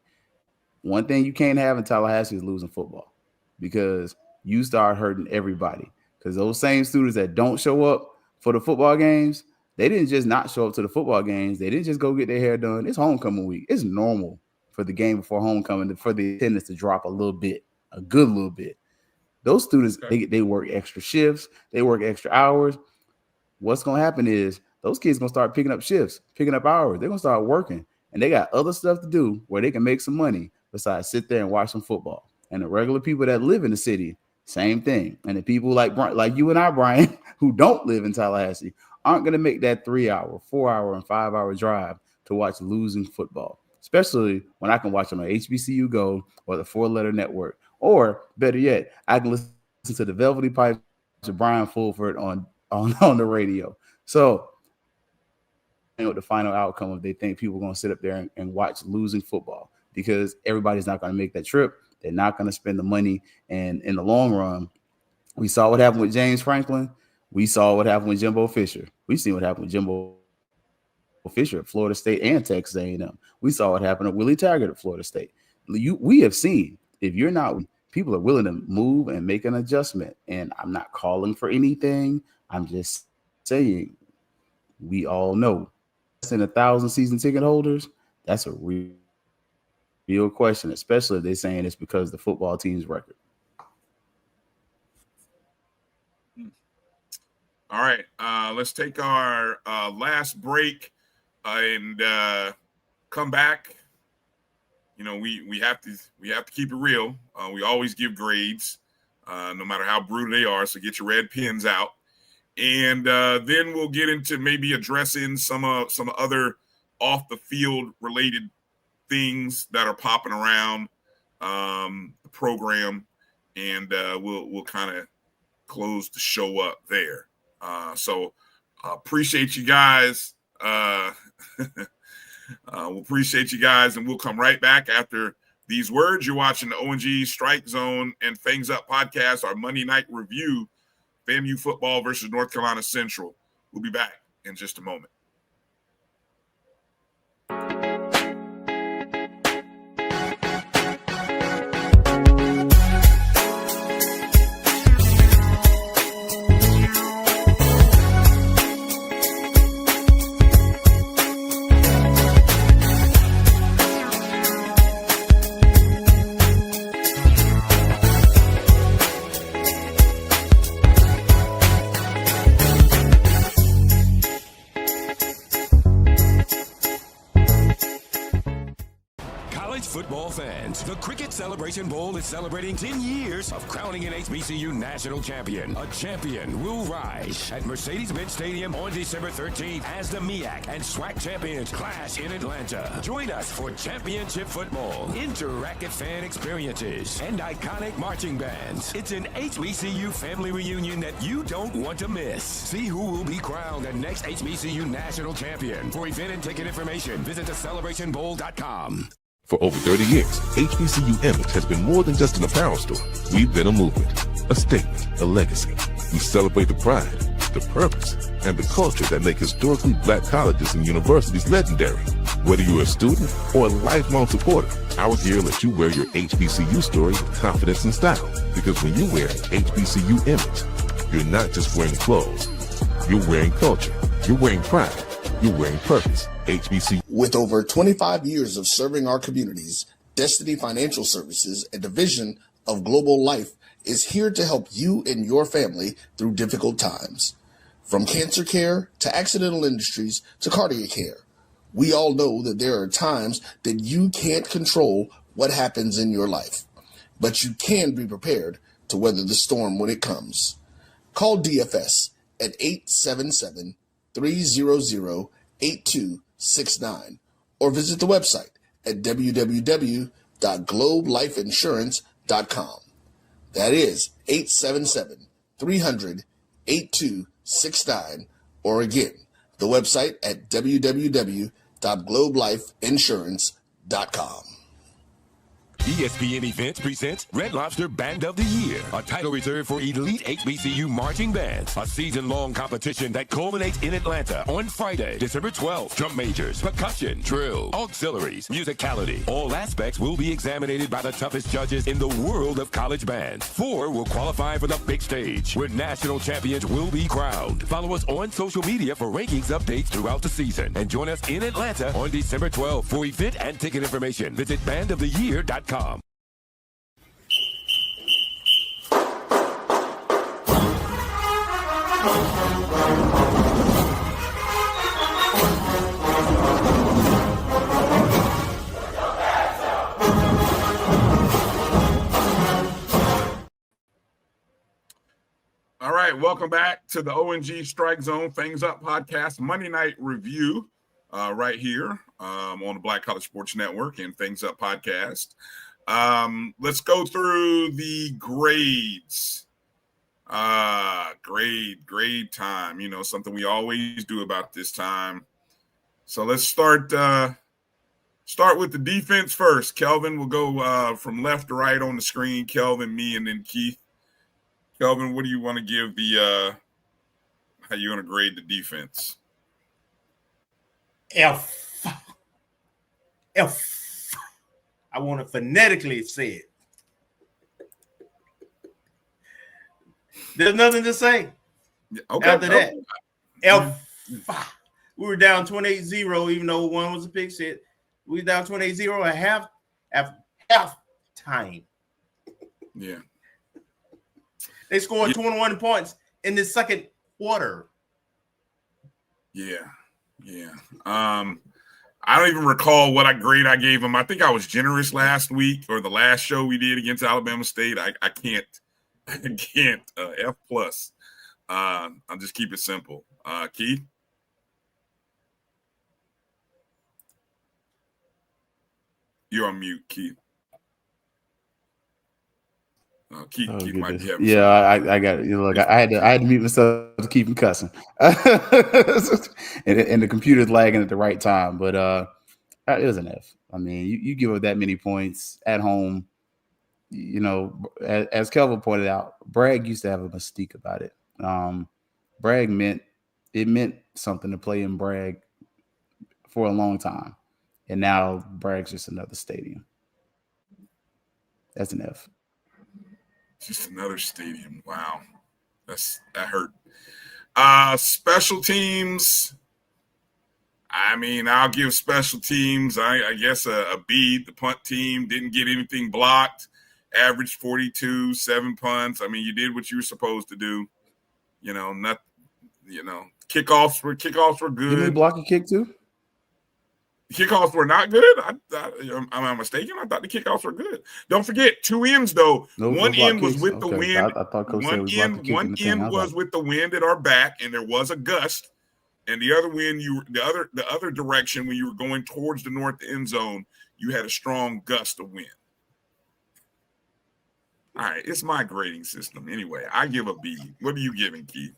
One thing you can't have in Tallahassee is losing football, because you start hurting everybody. Because those same students that don't show up for the football games, they didn't just not show up to the football games. They didn't just go get their hair done. It's homecoming week. It's normal for the game before homecoming for the attendance to drop a little bit, a good little bit. Those students, they work extra shifts. They work extra hours. What's going to happen is those kids going to start picking up shifts, picking up hours. They're going to start working, and they got other stuff to do where they can make some money besides sit there and watch some football. And the regular people that live in the city, same thing. And the people like you and I, Bryan, who don't live in Tallahassee, aren't going to make that 3-hour, 4-hour, and 5-hour drive to watch losing football, especially when I can watch them on HBCU Go or the 4-letter network. Or better yet, I can listen to the Velvety Pipes of Bryan Fulford on the radio. So, the final outcome if they think people are going to sit up there and watch losing football, because everybody's not going to make that trip. They're not going to spend the money. And in the long run, we saw what happened with James Franklin. We saw what happened with Jimbo Fisher. We've seen what happened with Jimbo Fisher at Florida State and Texas A&M. We saw what happened at Willie Taggart at Florida State. We have seen, if you're not, people are willing to move and make an adjustment. And I'm not calling for anything. I'm just saying, we all know. In 1,000 season ticket holders, that's a real question, especially if they're saying it's because of the football team's record. All right, let's take our last break and come back. We have to keep it real. We always give grades, no matter how brutal they are. So get your red pens out, and then we'll get into maybe addressing some other off the field related things that are popping around the program, and we'll kind of close the show up there. So appreciate you guys. We'll appreciate you guys, and we'll come right back after these words. You're watching the O&G StrikeZone and FangsUp Podcast, our Monday night review, FAMU Football versus North Carolina Central. We'll be back in just a moment. Football fans, the Cricket Celebration Bowl is celebrating 10 years of crowning an HBCU national champion. A champion will rise at Mercedes-Benz Stadium on December 13th as the MEAC and SWAC champions clash in Atlanta. Join us for championship football, interactive fan experiences, and iconic marching bands. It's an HBCU family reunion that you don't want to miss. See who will be crowned the next HBCU national champion. For event and ticket information, visit thecelebrationbowl.com. For over 30 years, HBCU Image has been more than just an apparel store. We've been a movement, a statement, a legacy. We celebrate the pride, the purpose, and the culture that make historically black colleges and universities legendary. Whether you're a student or a lifelong supporter, our gear lets you wear your HBCU story with confidence and style. Because when you wear HBCU Image, you're not just wearing clothes, You're wearing culture. You're wearing pride. You're wearing purpose. HBCU. With over 25 years of serving our communities, Destiny Financial Services, a division of Global Life, is here to help you and your family through difficult times. From cancer care to accidental industries to cardiac care, we all know that there are times that you can't control what happens in your life, but you can be prepared to weather the storm when it comes. Call DFS at 877-300-8269 or visit the website at www.globelifeinsurance.com. That is 877-300-8269, or again, the website at www.globelifeinsurance.com. ESPN Events presents Red Lobster Band of the Year, a title reserved for elite HBCU marching bands. A season-long competition that culminates in Atlanta on Friday, December 12th. Drum majors, percussion, drill, auxiliaries, musicality. All aspects will be examined by the toughest judges in the world of college bands. 4 will qualify for the big stage, where national champions will be crowned. Follow us on social media for rankings updates throughout the season. And join us in Atlanta on December 12th. For event and ticket information, visit bandoftheyear.com. All right, welcome back to the O&G StrikeZone FangsUp Podcast Monday Night Review right here on the Black College Sports Network and FangsUp Podcast. Let's go through the grades. Grade time, you know, something we always do about this time. So let's start with the defense first. Kelvin will go from left to right on the screen. Kelvin, me, and then Keith. Kelvin, what do you want to give the how you want to grade the defense? F. I want to phonetically say it. There's nothing to say. Okay. After that, F. We were down 28-0, even though one was a pick set. We were down 28-0 at half time. Yeah. They scored 21 points in the second quarter. Yeah. I don't even recall what grade I gave them. I think I was generous last week or the last show we did against Alabama State. I can't F plus. I'll just keep it simple. Keith? You're on mute, Keith. Keith might be having I got it. Look, I had to mute myself to keep him cussing, and the computer's lagging at the right time. But it was an F. I mean, you give up that many points at home. You know, as Kelvin pointed out, Bragg used to have a mystique about it. Bragg meant something to play in Bragg for a long time, and now Bragg's just another stadium. That's an F. Just another stadium. Wow. That hurt. Special teams. I mean, I'll give special teams, I guess, a B. The punt team didn't get anything blocked. Averaged 42, 7 punts. I mean, you did what you were supposed to do. You know, kickoffs were good. Didn't they block a kick too? Kickoffs were not good. Am I mistaken? I thought the kickoffs were good. Don't forget, 2 ends though. One end was with the wind. I thought Coach said one end was with the wind at our back, and there was a gust. And the other wind, the other direction when you were going towards the north end zone, you had a strong gust of wind. All right, it's my grading system. Anyway, I give a B. What are you giving, Keith?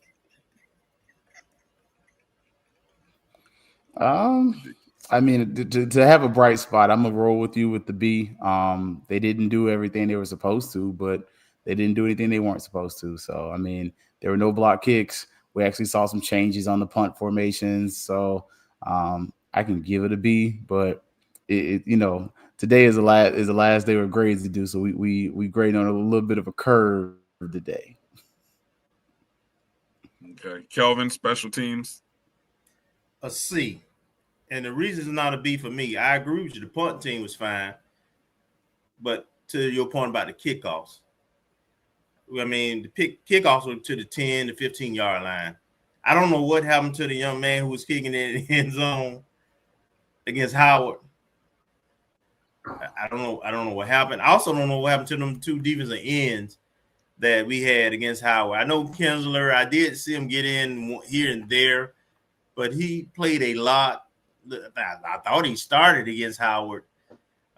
I mean, to have a bright spot, I'm gonna roll with you with the B. They didn't do everything they were supposed to, but they didn't do anything they weren't supposed to. So, I mean, there were no block kicks. We actually saw some changes on the punt formations. So, I can give it a B. But it today is the last day of grades to do. So we grade on a little bit of a curve today. Okay. Kelvin, special teams. A C. And the reason it's not a B for me, I agree with you. The punt team was fine. But to your point about the kickoffs, I mean, the kickoffs were to the 10 to 15-yard line. I don't know what happened to the young man who was kicking in the end zone against Howard. I don't know what happened. I also don't know what happened to them two defensive ends that we had against Howard. I know Kinsler, I did see him get in here and there, but he played a lot. I thought he started against Howard.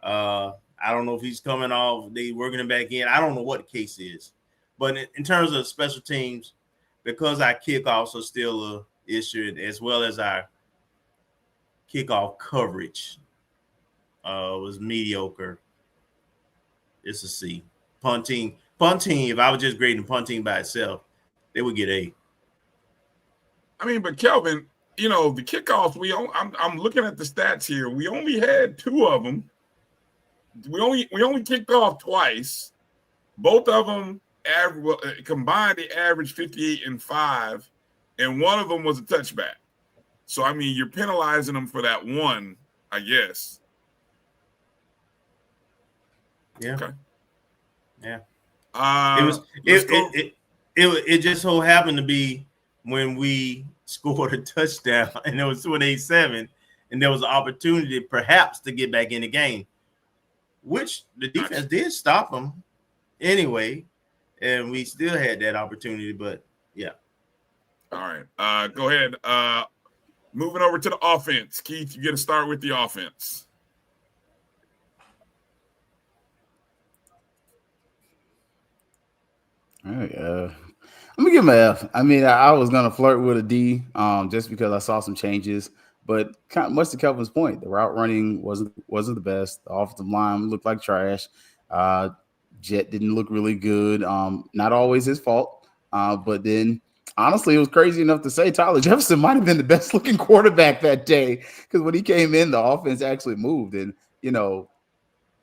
I don't know if he's coming off. They working him back in. I don't know what the case is. But in terms of special teams, because our kickoffs are still an issue, as well as our kickoff coverage was mediocre, it's a C. Punting, if I was just grading punting by itself, they would get A. I mean, but Kelvin, the kickoffs, I'm looking at the stats here. We only had 2 of them. We only kicked off twice. Both of them combined, they averaged 58-5, and one of them was a touchback. So I mean, you're penalizing them for that one, I guess. Yeah. Okay. Yeah. It It just so happened to be when we scored a touchdown, and it was 2-8-7, and there was an opportunity perhaps to get back in the game, which the defense did stop them anyway, and we still had that opportunity. But yeah. All right. Go ahead. Moving over to the offense. Keith, you get to start with the offense. All right. I'm gonna give him an F. I mean, I was gonna flirt with a D, just because I saw some changes. But much to Kelvin's point, the route running wasn't the best. The offensive line looked like trash. Jet didn't look really good. Not always his fault. But then, honestly, it was crazy enough to say Tyler Jefferson might have been the best looking quarterback that day, because when he came in, the offense actually moved. And,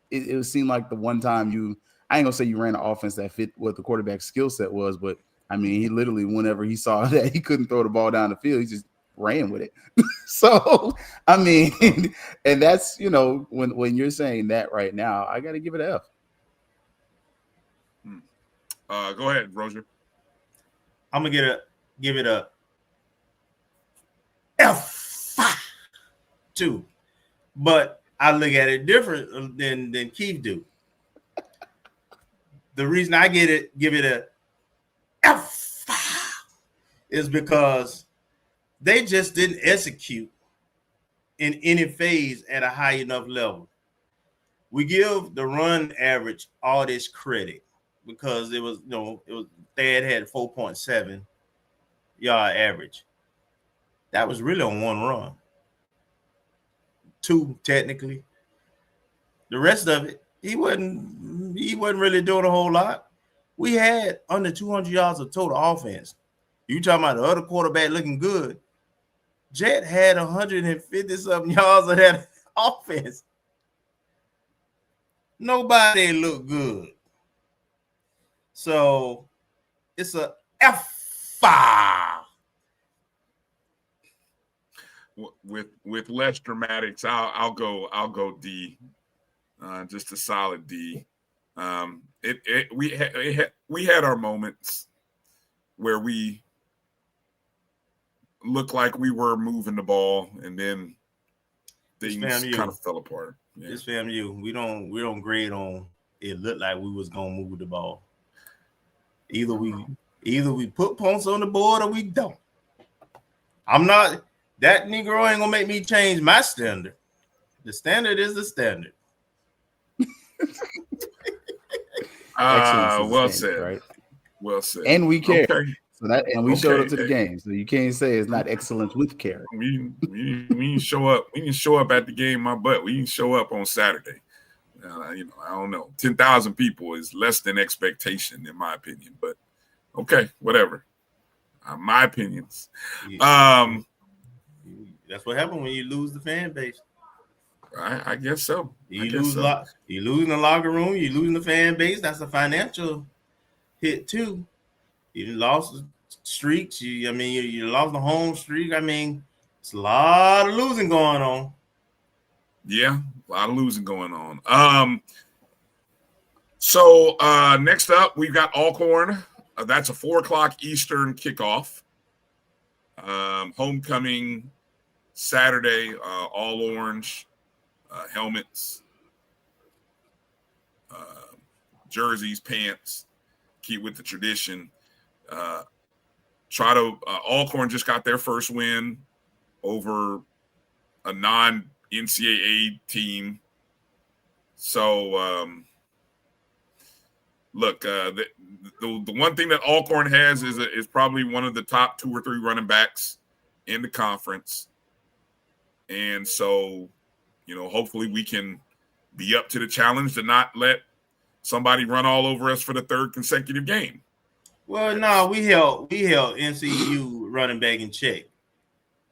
it seemed like the one time I ain't gonna say you ran an offense that fit what the quarterback's skill set was, but I mean, he literally, whenever he saw that he couldn't throw the ball down the field, he just ran with it. So, I mean, and that's, when you're saying that right now, I got to give it an F. Go ahead, Roger. I'm going to give it a F2. But I look at it different than Keith do. The reason I give it a F is because they just didn't execute in any phase at a high enough level. We give the run average all this credit because it was Thad had 4.7 yard average. That was really on one run. 2 technically. The rest of it, he wasn't really doing a whole lot. We had under 200 yards of total offense. You talking about the other quarterback looking good. Jet had 150-something yards of that offense. Nobody looked good. So it's a F5. With less dramatics, I'll go D. Just a solid D. We had our moments where we looked like we were moving the ball, and then things kind of fell apart. Yeah. This FAMU, we don't grade on it. Looked like we was gonna move the ball. Either we put points on the board or we don't. That Negro ain't gonna make me change my standard. The standard is the standard. Well said. Right? Well said. And we care. Okay. So we showed up to the game. So you can't say it's not excellence with care. We didn't show up. We didn't show up at the game, my butt. We didn't show up on Saturday. I don't know. 10,000 people is less than expectation, in my opinion. But okay, whatever. My opinions. That's what happened when you lose the fan base. I guess so. You lose in the locker room. You lose in the fan base. That's a financial hit too. You lost streaks. You lost the home streak. I mean, it's a lot of losing going on. Yeah, a lot of losing going on. So next up, we've got Alcorn. That's a 4:00 Eastern kickoff. Homecoming Saturday, all orange, helmets, jerseys, pants, keep with the tradition. Alcorn just got their first win over a non-NCAA team. So, look, the one thing that Alcorn has is probably one of the top 2 or 3 running backs in the conference. And so, hopefully we can be up to the challenge to not let somebody run all over us for the 3rd consecutive game. Well, no, we held NCCU running back in check.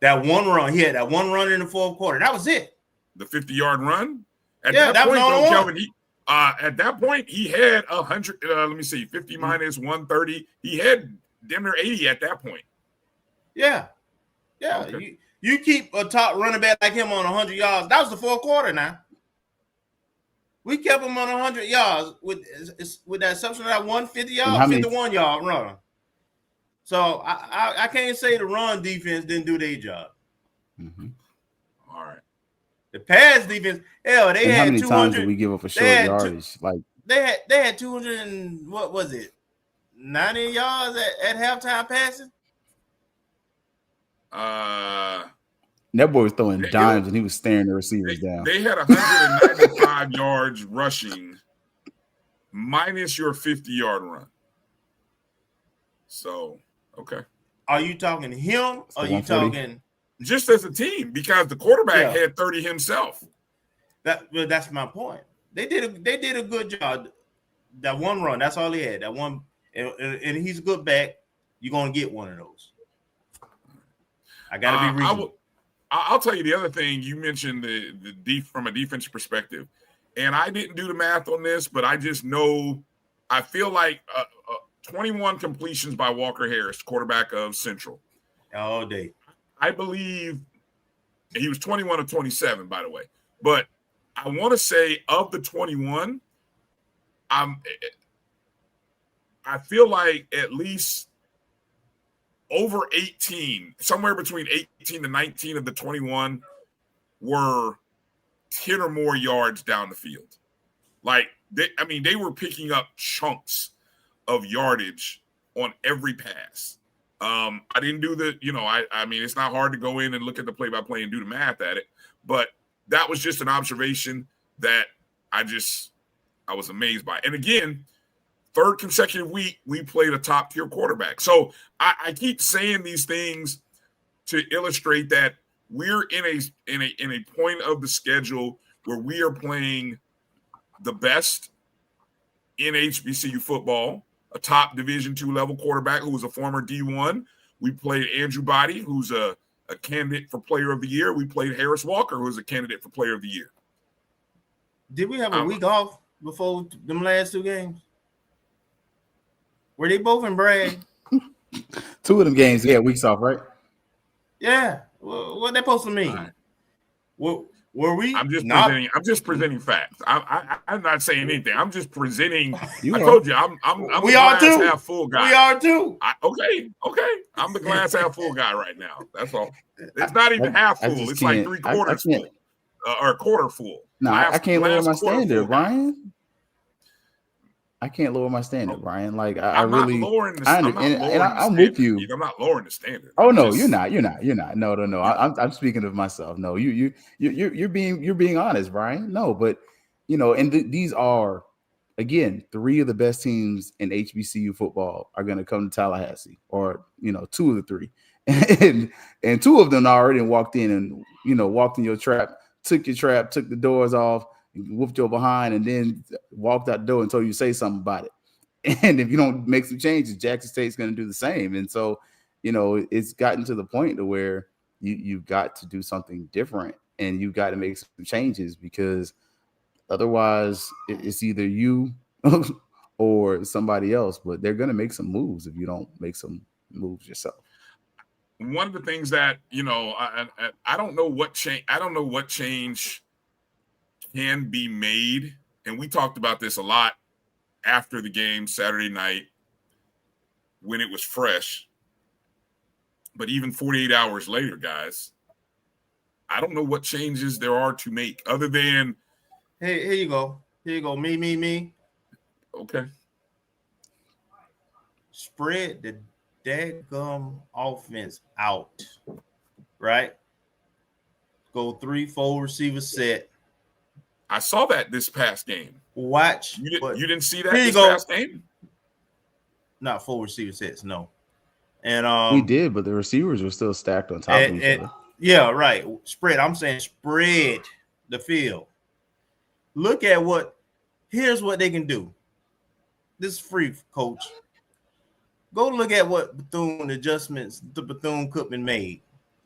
That one run, he had that one run in the 4th quarter. That was it. The 50-yard run? That was the Kelvin, at that point, he had 100. 50 minus 130. He had damn near 80 at that point. Yeah. Okay. You keep a top running back like him on 100 yards. That was the 4th quarter now. We kept him on 100 yards with that exception of that 150-yard, 51-yard run. So I can't say the run defense didn't do their job. Mm-hmm. All right. The pass defense, hell, they had 200. How many times did we give up a short yardage? They had 200 and what was it, 90 yards at halftime passing. That boy was throwing dimes and he was staring the receivers down. They had 195 yards rushing minus your 50-yard run. So, okay. Are you talking him or are you talking just as a team? Because the quarterback had 30 himself. That's my point. They did a good job. That one run, that's all he had. That one, and he's a good back. You're gonna get one of those. I gotta be reasonable. I'll tell you the other thing you mentioned from a defensive perspective, and I didn't do the math on this, but I just know I feel like 21 completions by Walker Harris, quarterback of Central, all day. I believe he was 21 of 27, by the way. But I want to say of the 21, I feel like at least over 18, somewhere between 18 to 19 of the 21 were 10 or more yards down the field. They were picking up chunks of yardage on every pass. I didn't do it's not hard to go in and look at the play-by-play and do the math at it, but that was just an observation that I was amazed by. And again, 3rd consecutive week, we played a top-tier quarterback. So I keep saying these things to illustrate that we're in a point of the schedule where we are playing the best in HBCU football, a top Division II level quarterback who was a former D1. We played Andrew Body, who's a candidate for Player of the Year. We played Harris Walker, who's a candidate for Player of the Year. Did we have a week off before them last 2 games? Were they both in Bryan? 2 of them games, weeks off, right? Yeah. What that supposed to mean? Right. Were we? I'm just presenting facts. I'm not saying anything. I'm just presenting. Told you, I'm we the are glass too. half full guy. We are too. Okay. I'm the glass half full guy right now. That's all. It's not even half full. It's like 3/4 full or a quarter full. No, I can't lower my standard, Bryan. I can't lower my standard, Bryan. Like I'm with you. I'm not lowering the standard. Oh no, you're not. No. I'm speaking of myself. No, you're being honest, Bryan. No, but and these are again 3 of the best teams in HBCU football are going to come to Tallahassee, or 2 of the 3, and 2 of them already walked in and walked in your trap, took the doors off, whooped your behind, and then walked out the door until you say something about it. And if you don't make some changes, Jackson State's going to do the same. And so, it's gotten to the point to where you've got to do something different, and you've got to make some changes, because otherwise it's either you or somebody else. But they're going to make some moves if you don't make some moves yourself. One of the things that, I don't know what change. I don't know what change can be made. And we talked about this a lot after the game Saturday night when it was fresh. But even 48 hours later, guys, I don't know what changes there are to make other than. Hey, here you go. Here you go. Me. Okay. Spread the dadgum offense out, right? Go 3-4 receiver set. I saw that this past game. Watch. You didn't see that here this you go. past game? Not 4 receiver sets, no. And we did, but the receivers were still stacked on top of each other. Yeah, right. Spread. I'm saying spread the field. Look at here's what they can do. This is free, coach. Go look at what adjustments the Bethune-Cookman made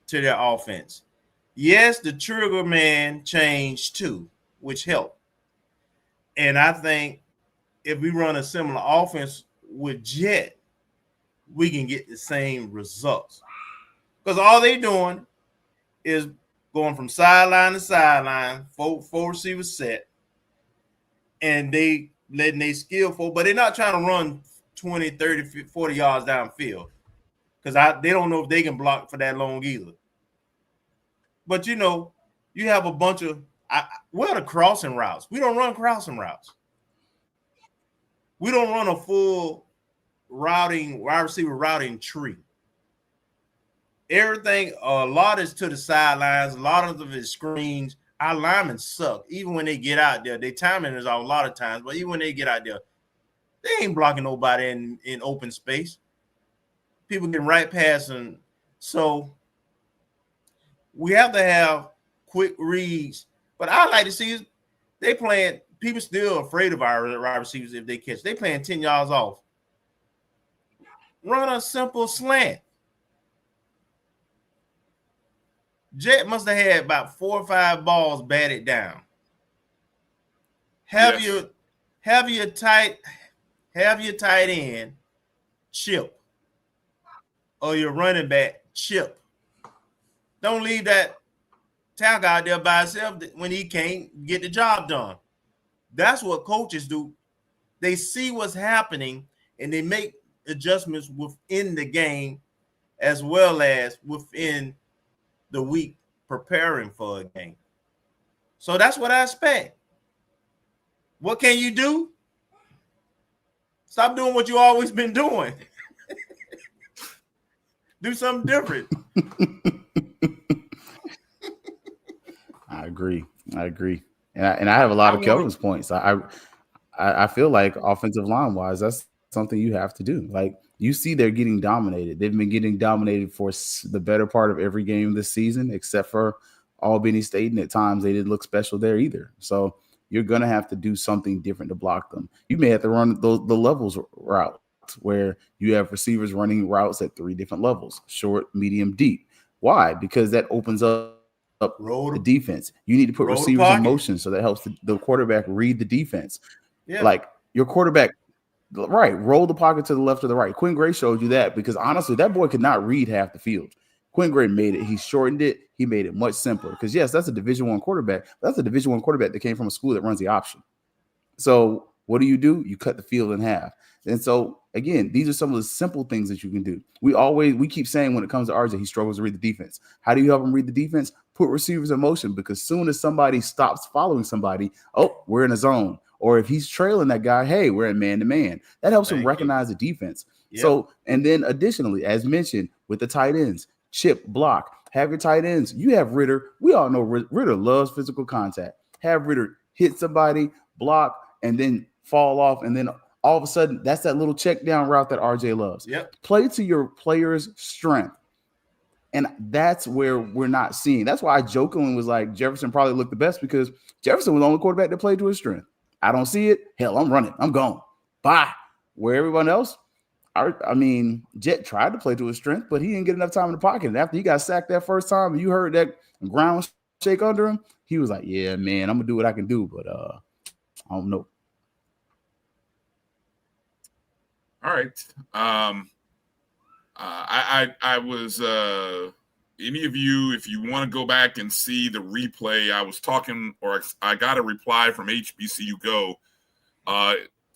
to their offense. Yes, the trigger man changed too, which helped. And I think if we run a similar offense with Jet, we can get the same results. Because all they doing is going from sideline to sideline, four receiver set, and they letting they skillful, but they're not trying to run 20, 30, 40 yards downfield because they don't know if they can block for that long either. But, you have a bunch of what are the crossing routes? We don't run crossing routes. We don't run a full wide receiver routing tree. Everything, a lot is to the sidelines. A lot of it is screens. Our linemen suck. Even when they get out there, their timing is off a lot of times. But even when they get out there, they ain't blocking nobody in open space. People getting right past them. So we have to have quick reads. But I like to see they playing. People still afraid of our wide receivers if they catch. They playing 10 yards off. Run a simple slant. Jet must have had about 4 or 5 balls batted down. Have your tight end chip or your running back chip. Don't leave that tackle out there by himself when he can't get the job done. That's what coaches do. They see what's happening and they make adjustments within the game as well as within the week preparing for a game. So that's what I expect. What can you do? Stop doing what you always been doing. Do something different. I agree. And I have a lot of Kelvin's points. I feel like offensive line wise, that's something you have to do. Like you see, they're getting dominated. They've been getting dominated for the better part of every game this season, except for Albany State. And at times they didn't look special there either. So you're going to have to do something different to block them. You may have to run the levels route where you have receivers running routes at 3 different levels: short, medium, deep. Why? Because that opens up the defense. You need to put receivers in motion, so that helps the quarterback read the defense. Yeah. Like your quarterback, right, roll the pocket to the left or the right. Quinn Gray showed you that because honestly, that boy could not read half the field. Quinn Gray made it. He shortened it. He made it much simpler because, yes, that's a Division I quarterback. That's a Division I quarterback that came from a school that runs the option. So what do? You cut the field in half. And so, again, these are some of the simple things that you can do. We keep saying when it comes to RJ, he struggles to read the defense. How do you help him read the defense? Put receivers in motion, because soon as somebody stops following somebody, we're in a zone. Or if he's trailing that guy, hey, we're in man-to-man. That helps him recognize the defense. Yep. So, and then additionally, as mentioned, with the tight ends, chip, block, have your tight ends. You have Ritter. We all know Ritter loves physical contact. Have Ritter hit somebody, block, and then fall off, and then all of a sudden, that's that little check down route that RJ loves. Yep. Play to your player's strength. And that's where we're not seeing. That's why I jokingly was like, Jefferson probably looked the best because Jefferson was the only quarterback that played to his strength. I don't see it. Hell, I'm running. I'm gone. Bye. Where everyone else, Jet tried to play to his strength, but he didn't get enough time in the pocket. And after he got sacked that first time and you heard that ground shake under him, he was like, yeah, man, I'm going to do what I can do, but I don't know. All right. I was any of you, if you want to go back and see the replay, I was talking, or I got a reply from HBCU Go.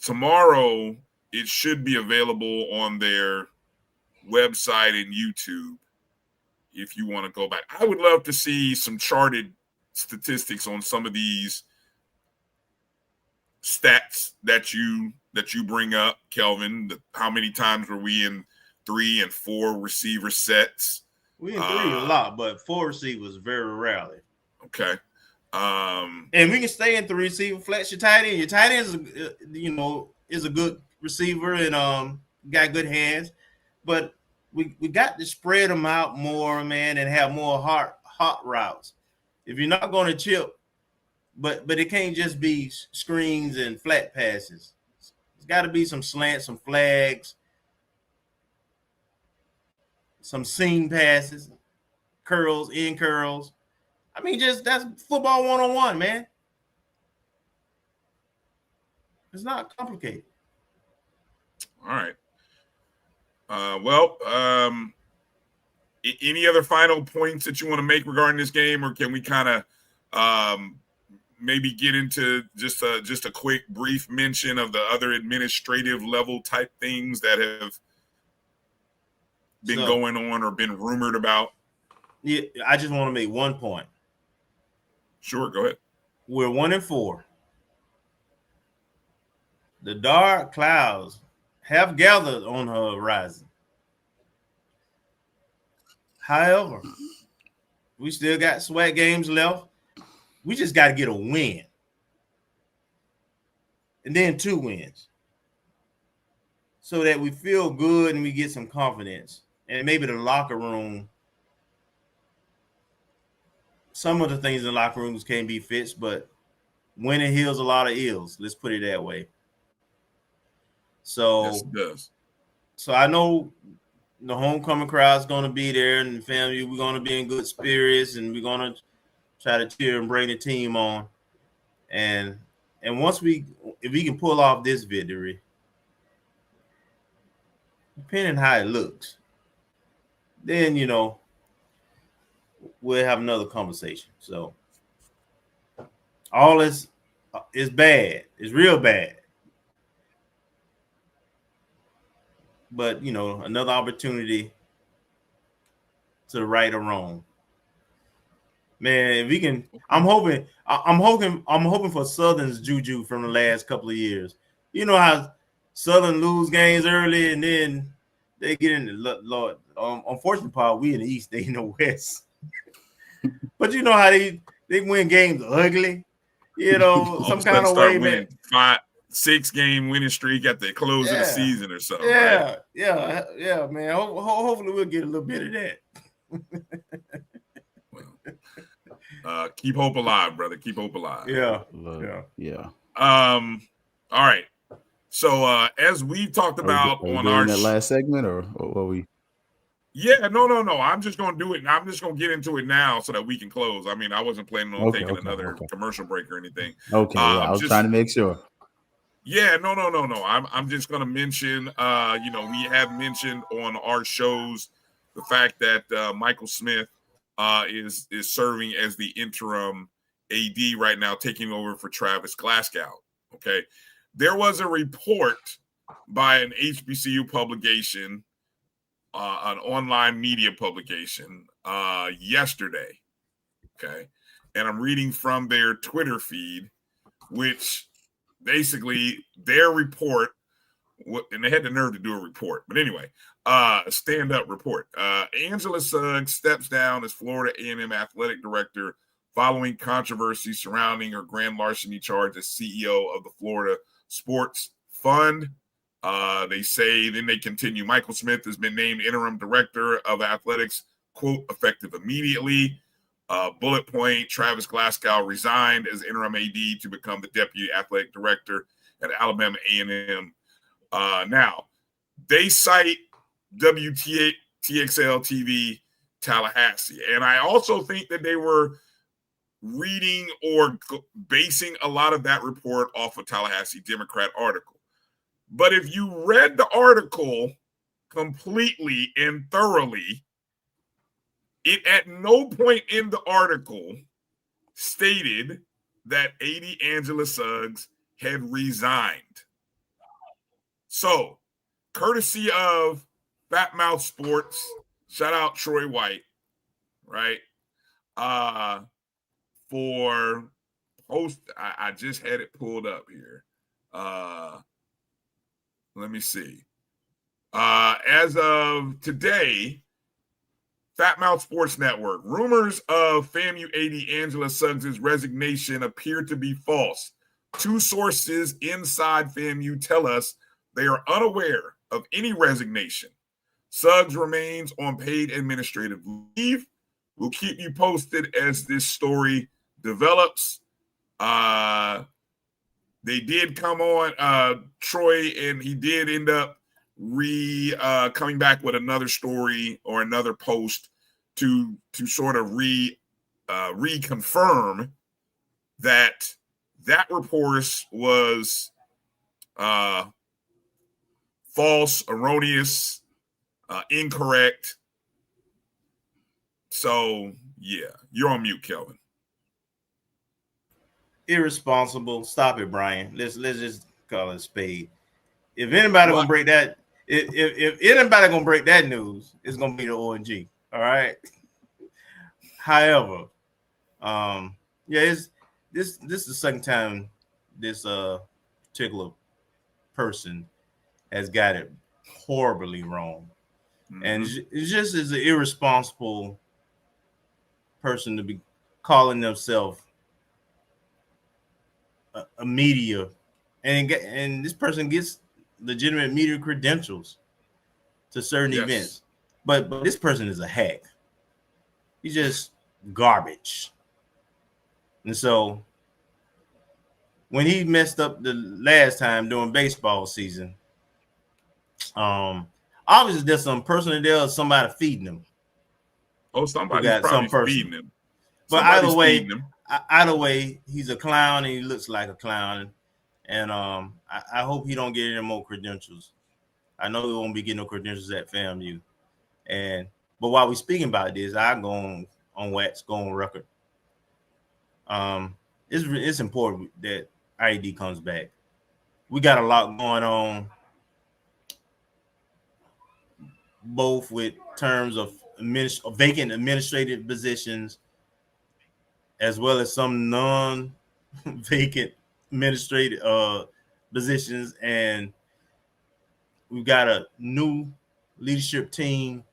Tomorrow, it should be available on their website and YouTube if you want to go back. I would love to see some charted statistics on some of these stats that you bring up, Kelvin. How many times were we in 3 and 4 receiver sets? We in 3 a lot, but 4 receivers very rarely. Okay. And we can stay in 3 receiver, flex your tight end. Your tight end is a good receiver and got good hands, but we got to spread them out more, man, and have more hot routes. If you're not going to chip, but it can't just be screens and flat passes. It's got to be some slants, some flags, some seam passes, curls, in curls. I mean, that's football 101, man. It's not complicated. All right. Any other final points that you want to make regarding this game, or can we kind of maybe get into just a quick brief mention of the other administrative level type things that have been going on or been rumored about? Yeah, I just want to make one point. Sure, go ahead. We're 1 and 4. The dark clouds have gathered on the horizon. However, we still got SWAC games left. We just got to get a win. And then 2 wins. So that we feel good and we get some confidence. And maybe the locker room, some of the things in the locker rooms can't be fixed, but winning heals a lot of ills. Let's put it that way. So, yes, it does. So I know the homecoming crowd is going to be there, and the family, we're going to be in good spirits, and we're going to try to cheer and bring the team on. And once if we can pull off this victory, depending how it looks, then, we'll have another conversation. So all is bad. It's real bad. But, another opportunity to the right or wrong. Man, we can. I'm hoping for Southern's juju from the last couple of years. You know how Southern lose games early and then they get in the Lord. Unfortunately, part we in the East, they in the West. But you know how they win games ugly. Some kind of way, man. 5-6 game winning streak at the close of the season or something. Yeah, right? yeah, man. Hopefully we'll get a little bit of that. Keep hope alive, brother. Keep hope alive. Yeah. All right. So as we talked about on our that last segment, or what we? Yeah, no. I'm just gonna do it. I'm just gonna get into it now so that we can close. I mean, I wasn't planning on taking another commercial break or anything. Okay, I was trying to make sure. Yeah, no. I'm just gonna mention. We have mentioned on our shows the fact that Michael Smith is serving as the interim AD right now, taking over for Travis Glasgow. Okay, there was a report by an HBCU publication, an online media publication, yesterday. Okay, and I'm reading from their Twitter feed, which basically their report, and they had the nerve to do a report. But anyway, a stand-up report. Angela Suggs steps down as Florida A&M athletic director following controversy surrounding her grand larceny charge as CEO of the Florida Sports Fund. They say, then they continue, Michael Smith has been named interim director of athletics, quote, effective immediately. Bullet point, Travis Glasgow resigned as interim AD to become the deputy athletic director at Alabama A&M. Now, they cite WTXL TV Tallahassee. And I also think that they were reading or basing a lot of that report off a Tallahassee Democrat article. But if you read the article completely and thoroughly. It at no point in the article stated that AD Angela Suggs had resigned. So, courtesy of Fat Mouth Sports, shout out Troy White, right? For post, I just had it pulled up here. Let me see. As of today, Fat Mouth Sports Network, rumors of FAMU AD Angela Suggs' resignation appear to be false. Two sources inside FAMU tell us they are unaware of any resignation. Suggs remains on paid administrative leave. We'll keep you posted as this story develops. They did come on, Troy, and he did end up coming back with another story or another post to sort of reconfirm that report was false, erroneous, incorrect. So yeah, you're on mute, Kelvin. Irresponsible. Stop it, Bryan. Let's just call it a spade. If anybody gonna break that, if anybody gonna break that news, it's gonna be the O&G. All right. However, this is the second time this particular person has got it horribly wrong, and it just is an irresponsible person to be calling themselves a media, and this person gets legitimate media credentials to certain events, but this person is a hack. He's just garbage. And so when he messed up the last time during baseball season, obviously there's some person there or somebody feeding him. Oh, somebody's probably feeding him. But either way, he's a clown and he looks like a clown. And I hope he don't get any more credentials. I know he won't be getting no credentials at FAMU. But while we're speaking about this, I go on wax, go on record. It's important that IED comes back. We got a lot going on, both with terms of vacant administrative positions, as well as some non-vacant administrative positions, and we've got a new leadership team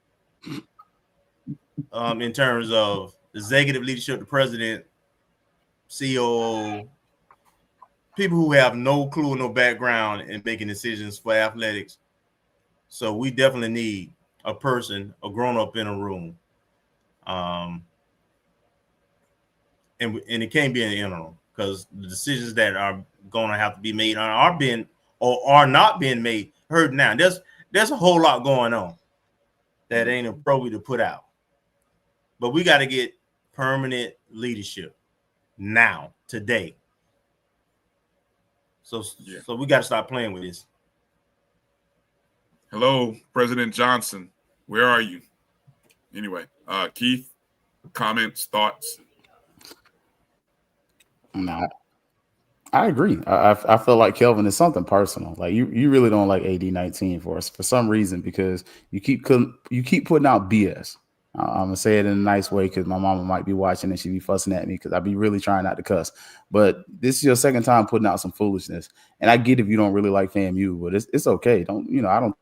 in terms of executive leadership, the president, COO, people who have no clue, no background in making decisions for athletics. So we definitely need a person, a grown-up in a room. And it can't be an interim, because the decisions that are going to have to be made are being or are not being made heard now. There's a whole lot going on that ain't appropriate to put out. But we got to get permanent leadership now, today. So we got to stop playing with this. Hello, President Johnson. Where are you? Anyway, Keith, comments, thoughts? No, I agree. I feel like Kelvin is something personal. Like you really don't like AD 19 for some reason, because you keep putting out BS. I'm gonna say it in a nice way because my mama might be watching and she'd be fussing at me because I'd be really trying not to cuss. But this is your second time putting out some foolishness, and I get if you don't really like FAMU, but it's okay. I don't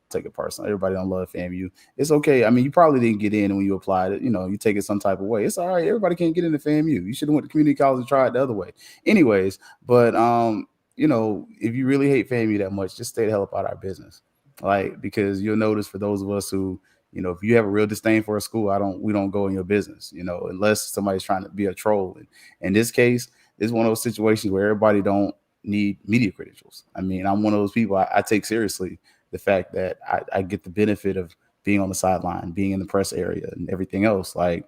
take it personal. Everybody don't love FAMU. It's okay. I mean, you probably didn't get in when you applied it. You take it some type of way. It's all right. Everybody can't get into FAMU. You should have went to community college and tried the other way. Anyways, but if you really hate FAMU that much, just stay the hell up out of our business. Because you'll notice for those of us who, if you have a real disdain for a school, we don't go in your business, unless somebody's trying to be a troll. And in this case, it's one of those situations where everybody don't need media credentials. I mean, I'm one of those people. I take seriously the fact that I get the benefit of being on the sideline, being in the press area and everything else. That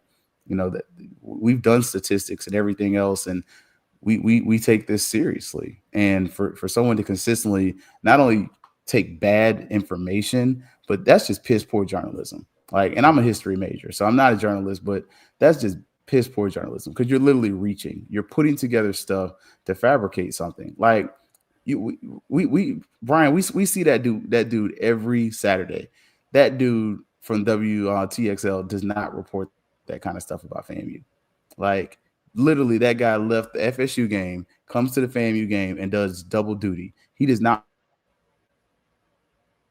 we've done statistics and everything else. And we take this seriously. And for someone to consistently not only take bad information, but that's just piss poor journalism. Like, and I'm a history major, so I'm not a journalist, but that's just piss poor journalism because you're literally reaching. You're putting together stuff to fabricate something. Like we Bryan, we see that dude every Saturday. That dude from WTXL does not report that kind of stuff about FAMU. Like, literally, that guy left the FSU game, comes to the FAMU game, and does double duty. He does not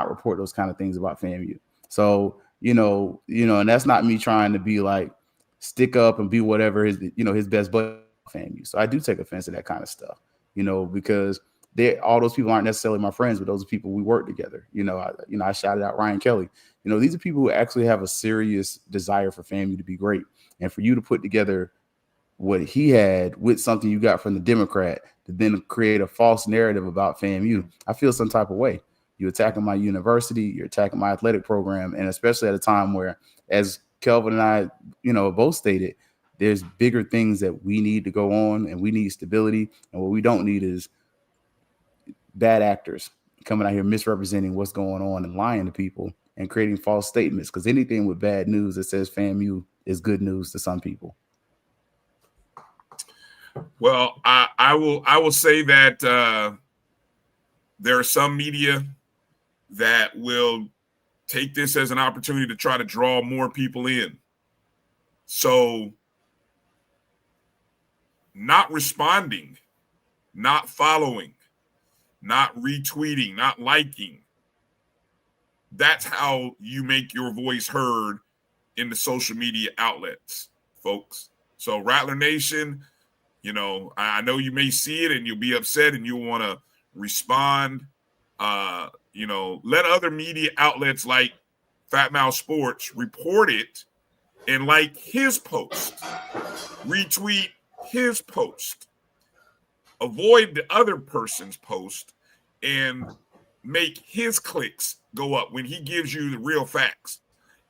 report those kind of things about FAMU. So, and that's not me trying to be like stick up and be whatever his best buddy FAMU. So I do take offense to that kind of stuff, because all those people aren't necessarily my friends, but those are people we work together. I shouted out Ryan Kelly. These are people who actually have a serious desire for FAMU to be great. And for you to put together what he had with something you got from the Democrat to then create a false narrative about FAMU, I feel some type of way. You're attacking my university, you're attacking my athletic program, and especially at a time where, as Kelvin and I, both stated, there's bigger things that we need to go on, and we need stability. And what we don't need is bad actors coming out here misrepresenting what's going on and lying to people and creating false statements, because anything with bad news that says FAMU is good news to some people. Well, I will say that there are some media that will take this as an opportunity to try to draw more people in. So not responding, not following, not retweeting, not liking, that's how you make your voice heard in the social media outlets, folks. So Rattler Nation, I know you may see it and you'll be upset and you'll want to respond. Let other media outlets like FAMU Sports report it and like his post, retweet his post, avoid the other person's post, and make his clicks go up when he gives you the real facts,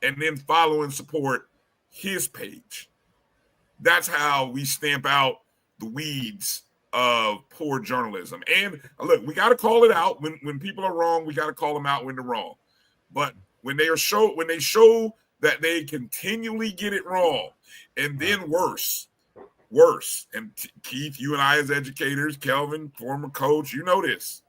and then follow and support his page. That's how we stamp out the weeds of poor journalism. And look, we got to call it out when people are wrong. We got to call them out when they're wrong. But when they show that they continually get it wrong, and then worse. And Keith, you and I as educators, Kelvin, former coach, you know this.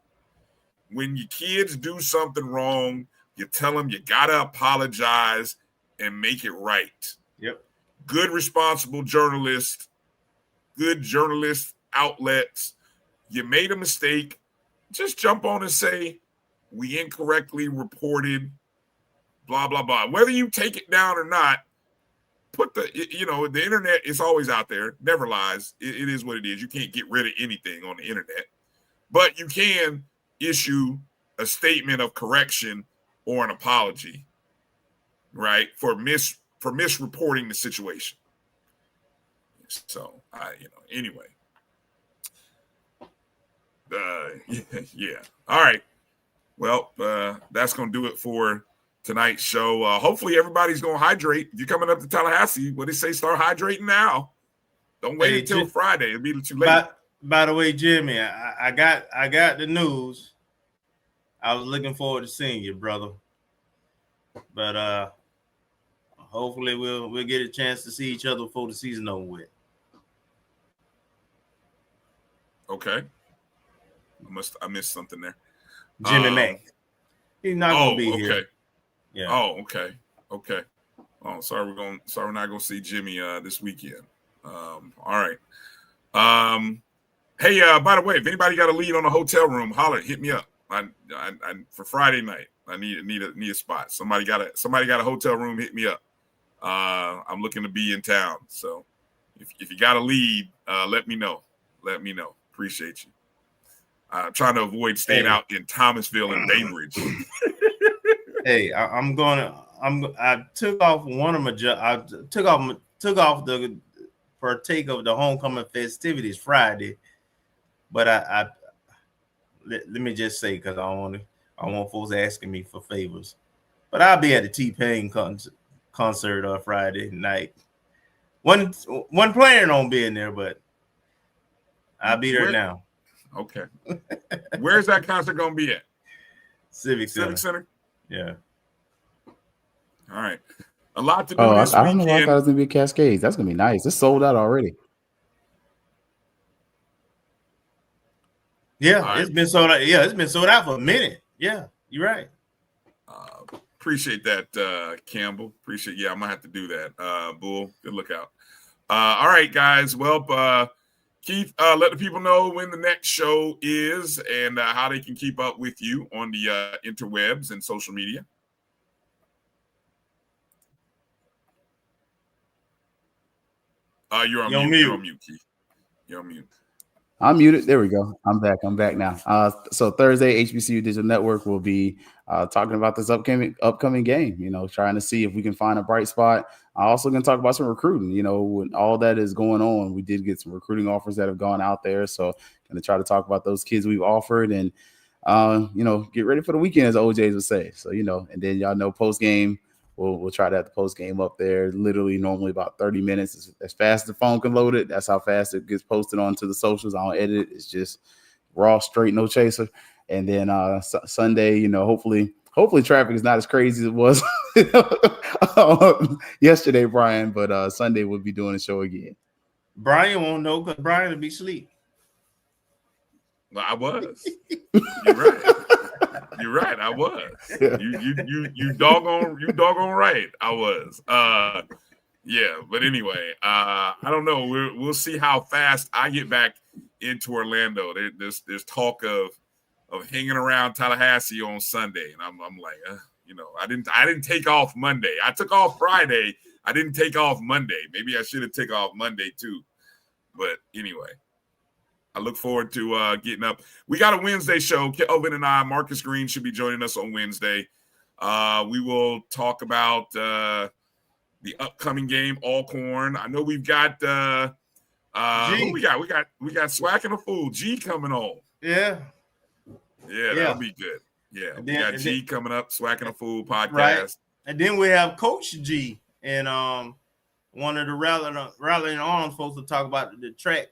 When your kids do something wrong, you tell them you got to apologize and make it right. Yep. Good, responsible journalists, good journalist outlets, you made a mistake, just jump on and say, we incorrectly reported, blah, blah, blah. Whether you take it down or not, put the internet is always out there, never lies. It is what it is. You can't get rid of anything on the internet, but you can issue a statement of correction or an apology, right, for misreporting the situation. So, anyway. Yeah. All right. Well, that's going to do it for tonight's show. Hopefully everybody's going to hydrate. If you're coming up to Tallahassee, what they say, start hydrating now. Don't wait until Friday. It'll be too late. By the way, Jimmy, I got the news. I was looking forward to seeing you, brother. But hopefully we'll get a chance to see each other before the season over with. Okay. I missed something there. Jimmy Mack. He's not gonna be here. Yeah. Oh, okay. Oh, sorry we're not gonna see Jimmy this weekend. All right. Hey, by the way, if anybody got a lead on a hotel room, holler, hit me up. I for Friday night. I need a spot. Somebody got a hotel room, hit me up. I'm looking to be in town. So if you got a lead, let me know. Appreciate you. I'm trying to avoid staying out in Thomasville and Bainbridge. Hey, I took off one of my I took off the partake of the homecoming festivities Friday, but I let me just say, because I want folks asking me for favors, but I'll be at the T-Pain concert Friday night. One planning on being there, but I'll be there now. Okay. Where's that concert going to be at? Civic Center. Center? Yeah. All right. A lot to do Oh, this I don't know why I weekend. thought it was gonna be a Cascades. That's gonna be nice. It's sold out already. Yeah, All right. it's been sold out. Yeah, it's been sold out for a minute. Yeah, you're right. Appreciate that, Campbell. Appreciate. Yeah, I'm gonna have to do that. Bull, good lookout. All right, guys. Well, Keith, let the people know when the next show is and how they can keep up with you on the interwebs and social media. You're on mute. You're on mute, Keith. You're on mute. I'm muted. There we go. I'm back now. So Thursday, HBCU Digital Network will be talking about this upcoming game. You know, trying to see if we can find a bright spot. I'm also going to talk about some recruiting. You know, when all that is going on, we did get some recruiting offers that have gone out there. So going to try to talk about those kids we've offered and, you know, get ready for the weekend, as OJs would say. So, you know, and then y'all know post game. We'll try to have the post game up there. Literally, normally about 30 minutes. As fast as the phone can load it, that's how fast it gets posted onto the socials. I don't edit it. It's just raw, straight, no chaser. And then Sunday, you know, hopefully traffic is not as crazy as it was yesterday, Bryan. But Sunday we'll be doing the show again. Bryan won't know because Bryan will be asleep. Well, I was. You're right. You're right. I was. You doggone right. I was. Yeah. But anyway, I don't know. We'll see how fast I get back into Orlando. There's talk of hanging around Tallahassee on Sunday, and I'm like, you know, I didn't take off Monday. I took off Friday. I didn't take off Monday. Maybe I should have taken off Monday too. But anyway. I look forward to getting up. We got a Wednesday show. Kelvin and I, Marcus Green should be joining us on Wednesday. We will talk about the upcoming game, Alcorn. I know we've got who we got? We got Swack and a Fool. G coming on. Yeah, that'll be good. Yeah, we got G coming up, Swack and a Fool podcast. Right. And then we have Coach G and one of the rallying arms folks to talk about the track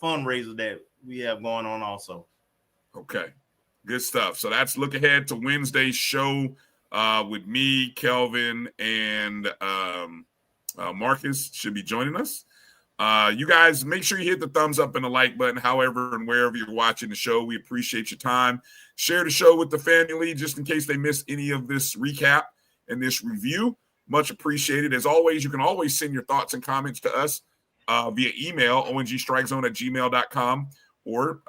fundraiser that we have going on also. Okay, good stuff. So that's look ahead to Wednesday's show with me, Kelvin, and Marcus should be joining us. You guys make sure you hit the thumbs up and the like button, however and wherever you're watching the show. We appreciate your time. Share the show with the family just in case they miss any of this recap and this review. Much appreciated. As always, you can always send your thoughts and comments to us via email, ONGStrikeZone@gmail.com, or,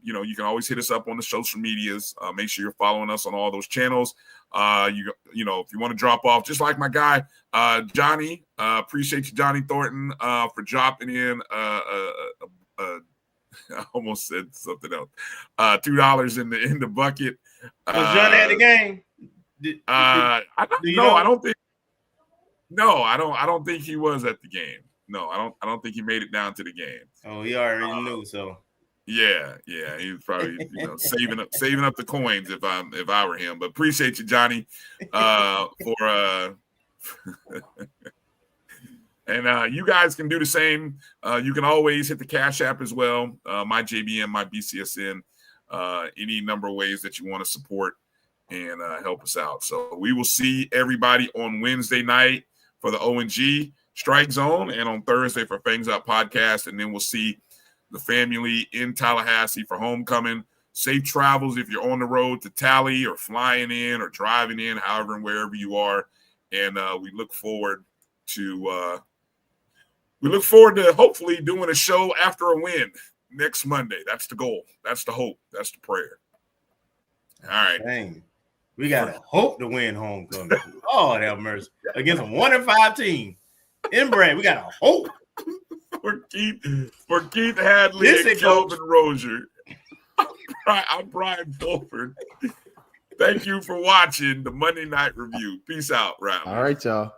you know, you can always hit us up on the social medias. Make sure you're following us on all those channels. You know, if you want to drop off, just like my guy, Johnny, appreciate you, Johnny Thornton, for dropping in, I almost said something else, $2 in the bucket. Was Johnny at the game? I don't think he was at the game. No, I don't think he made it down to the game. Oh, he already knew. So yeah, he was probably saving up the coins if I were him. But appreciate you, Johnny, for and you guys can do the same. You can always hit the Cash App as well. My JBM, my BCSN, any number of ways that you want to support and help us out. So we will see everybody on Wednesday night for the O&G StrikeZone and on Thursday for FangsUp Podcast. And then we'll see the family in Tallahassee for homecoming. Safe travels if you're on the road to Tally or flying in or driving in, however and wherever you are. And we look forward to hopefully doing a show after a win next Monday. That's the goal. That's the hope. That's the prayer. All right. Dang. We got to hope to win homecoming. Oh, have mercy. Against a 1-5 team. In Bryan, we got to hope. For Keith Hadley and Kelvin Rozier. I'm Bryan Fulford. Thank you for watching the Monday Night Review. Peace out, Rattlers. All right, y'all.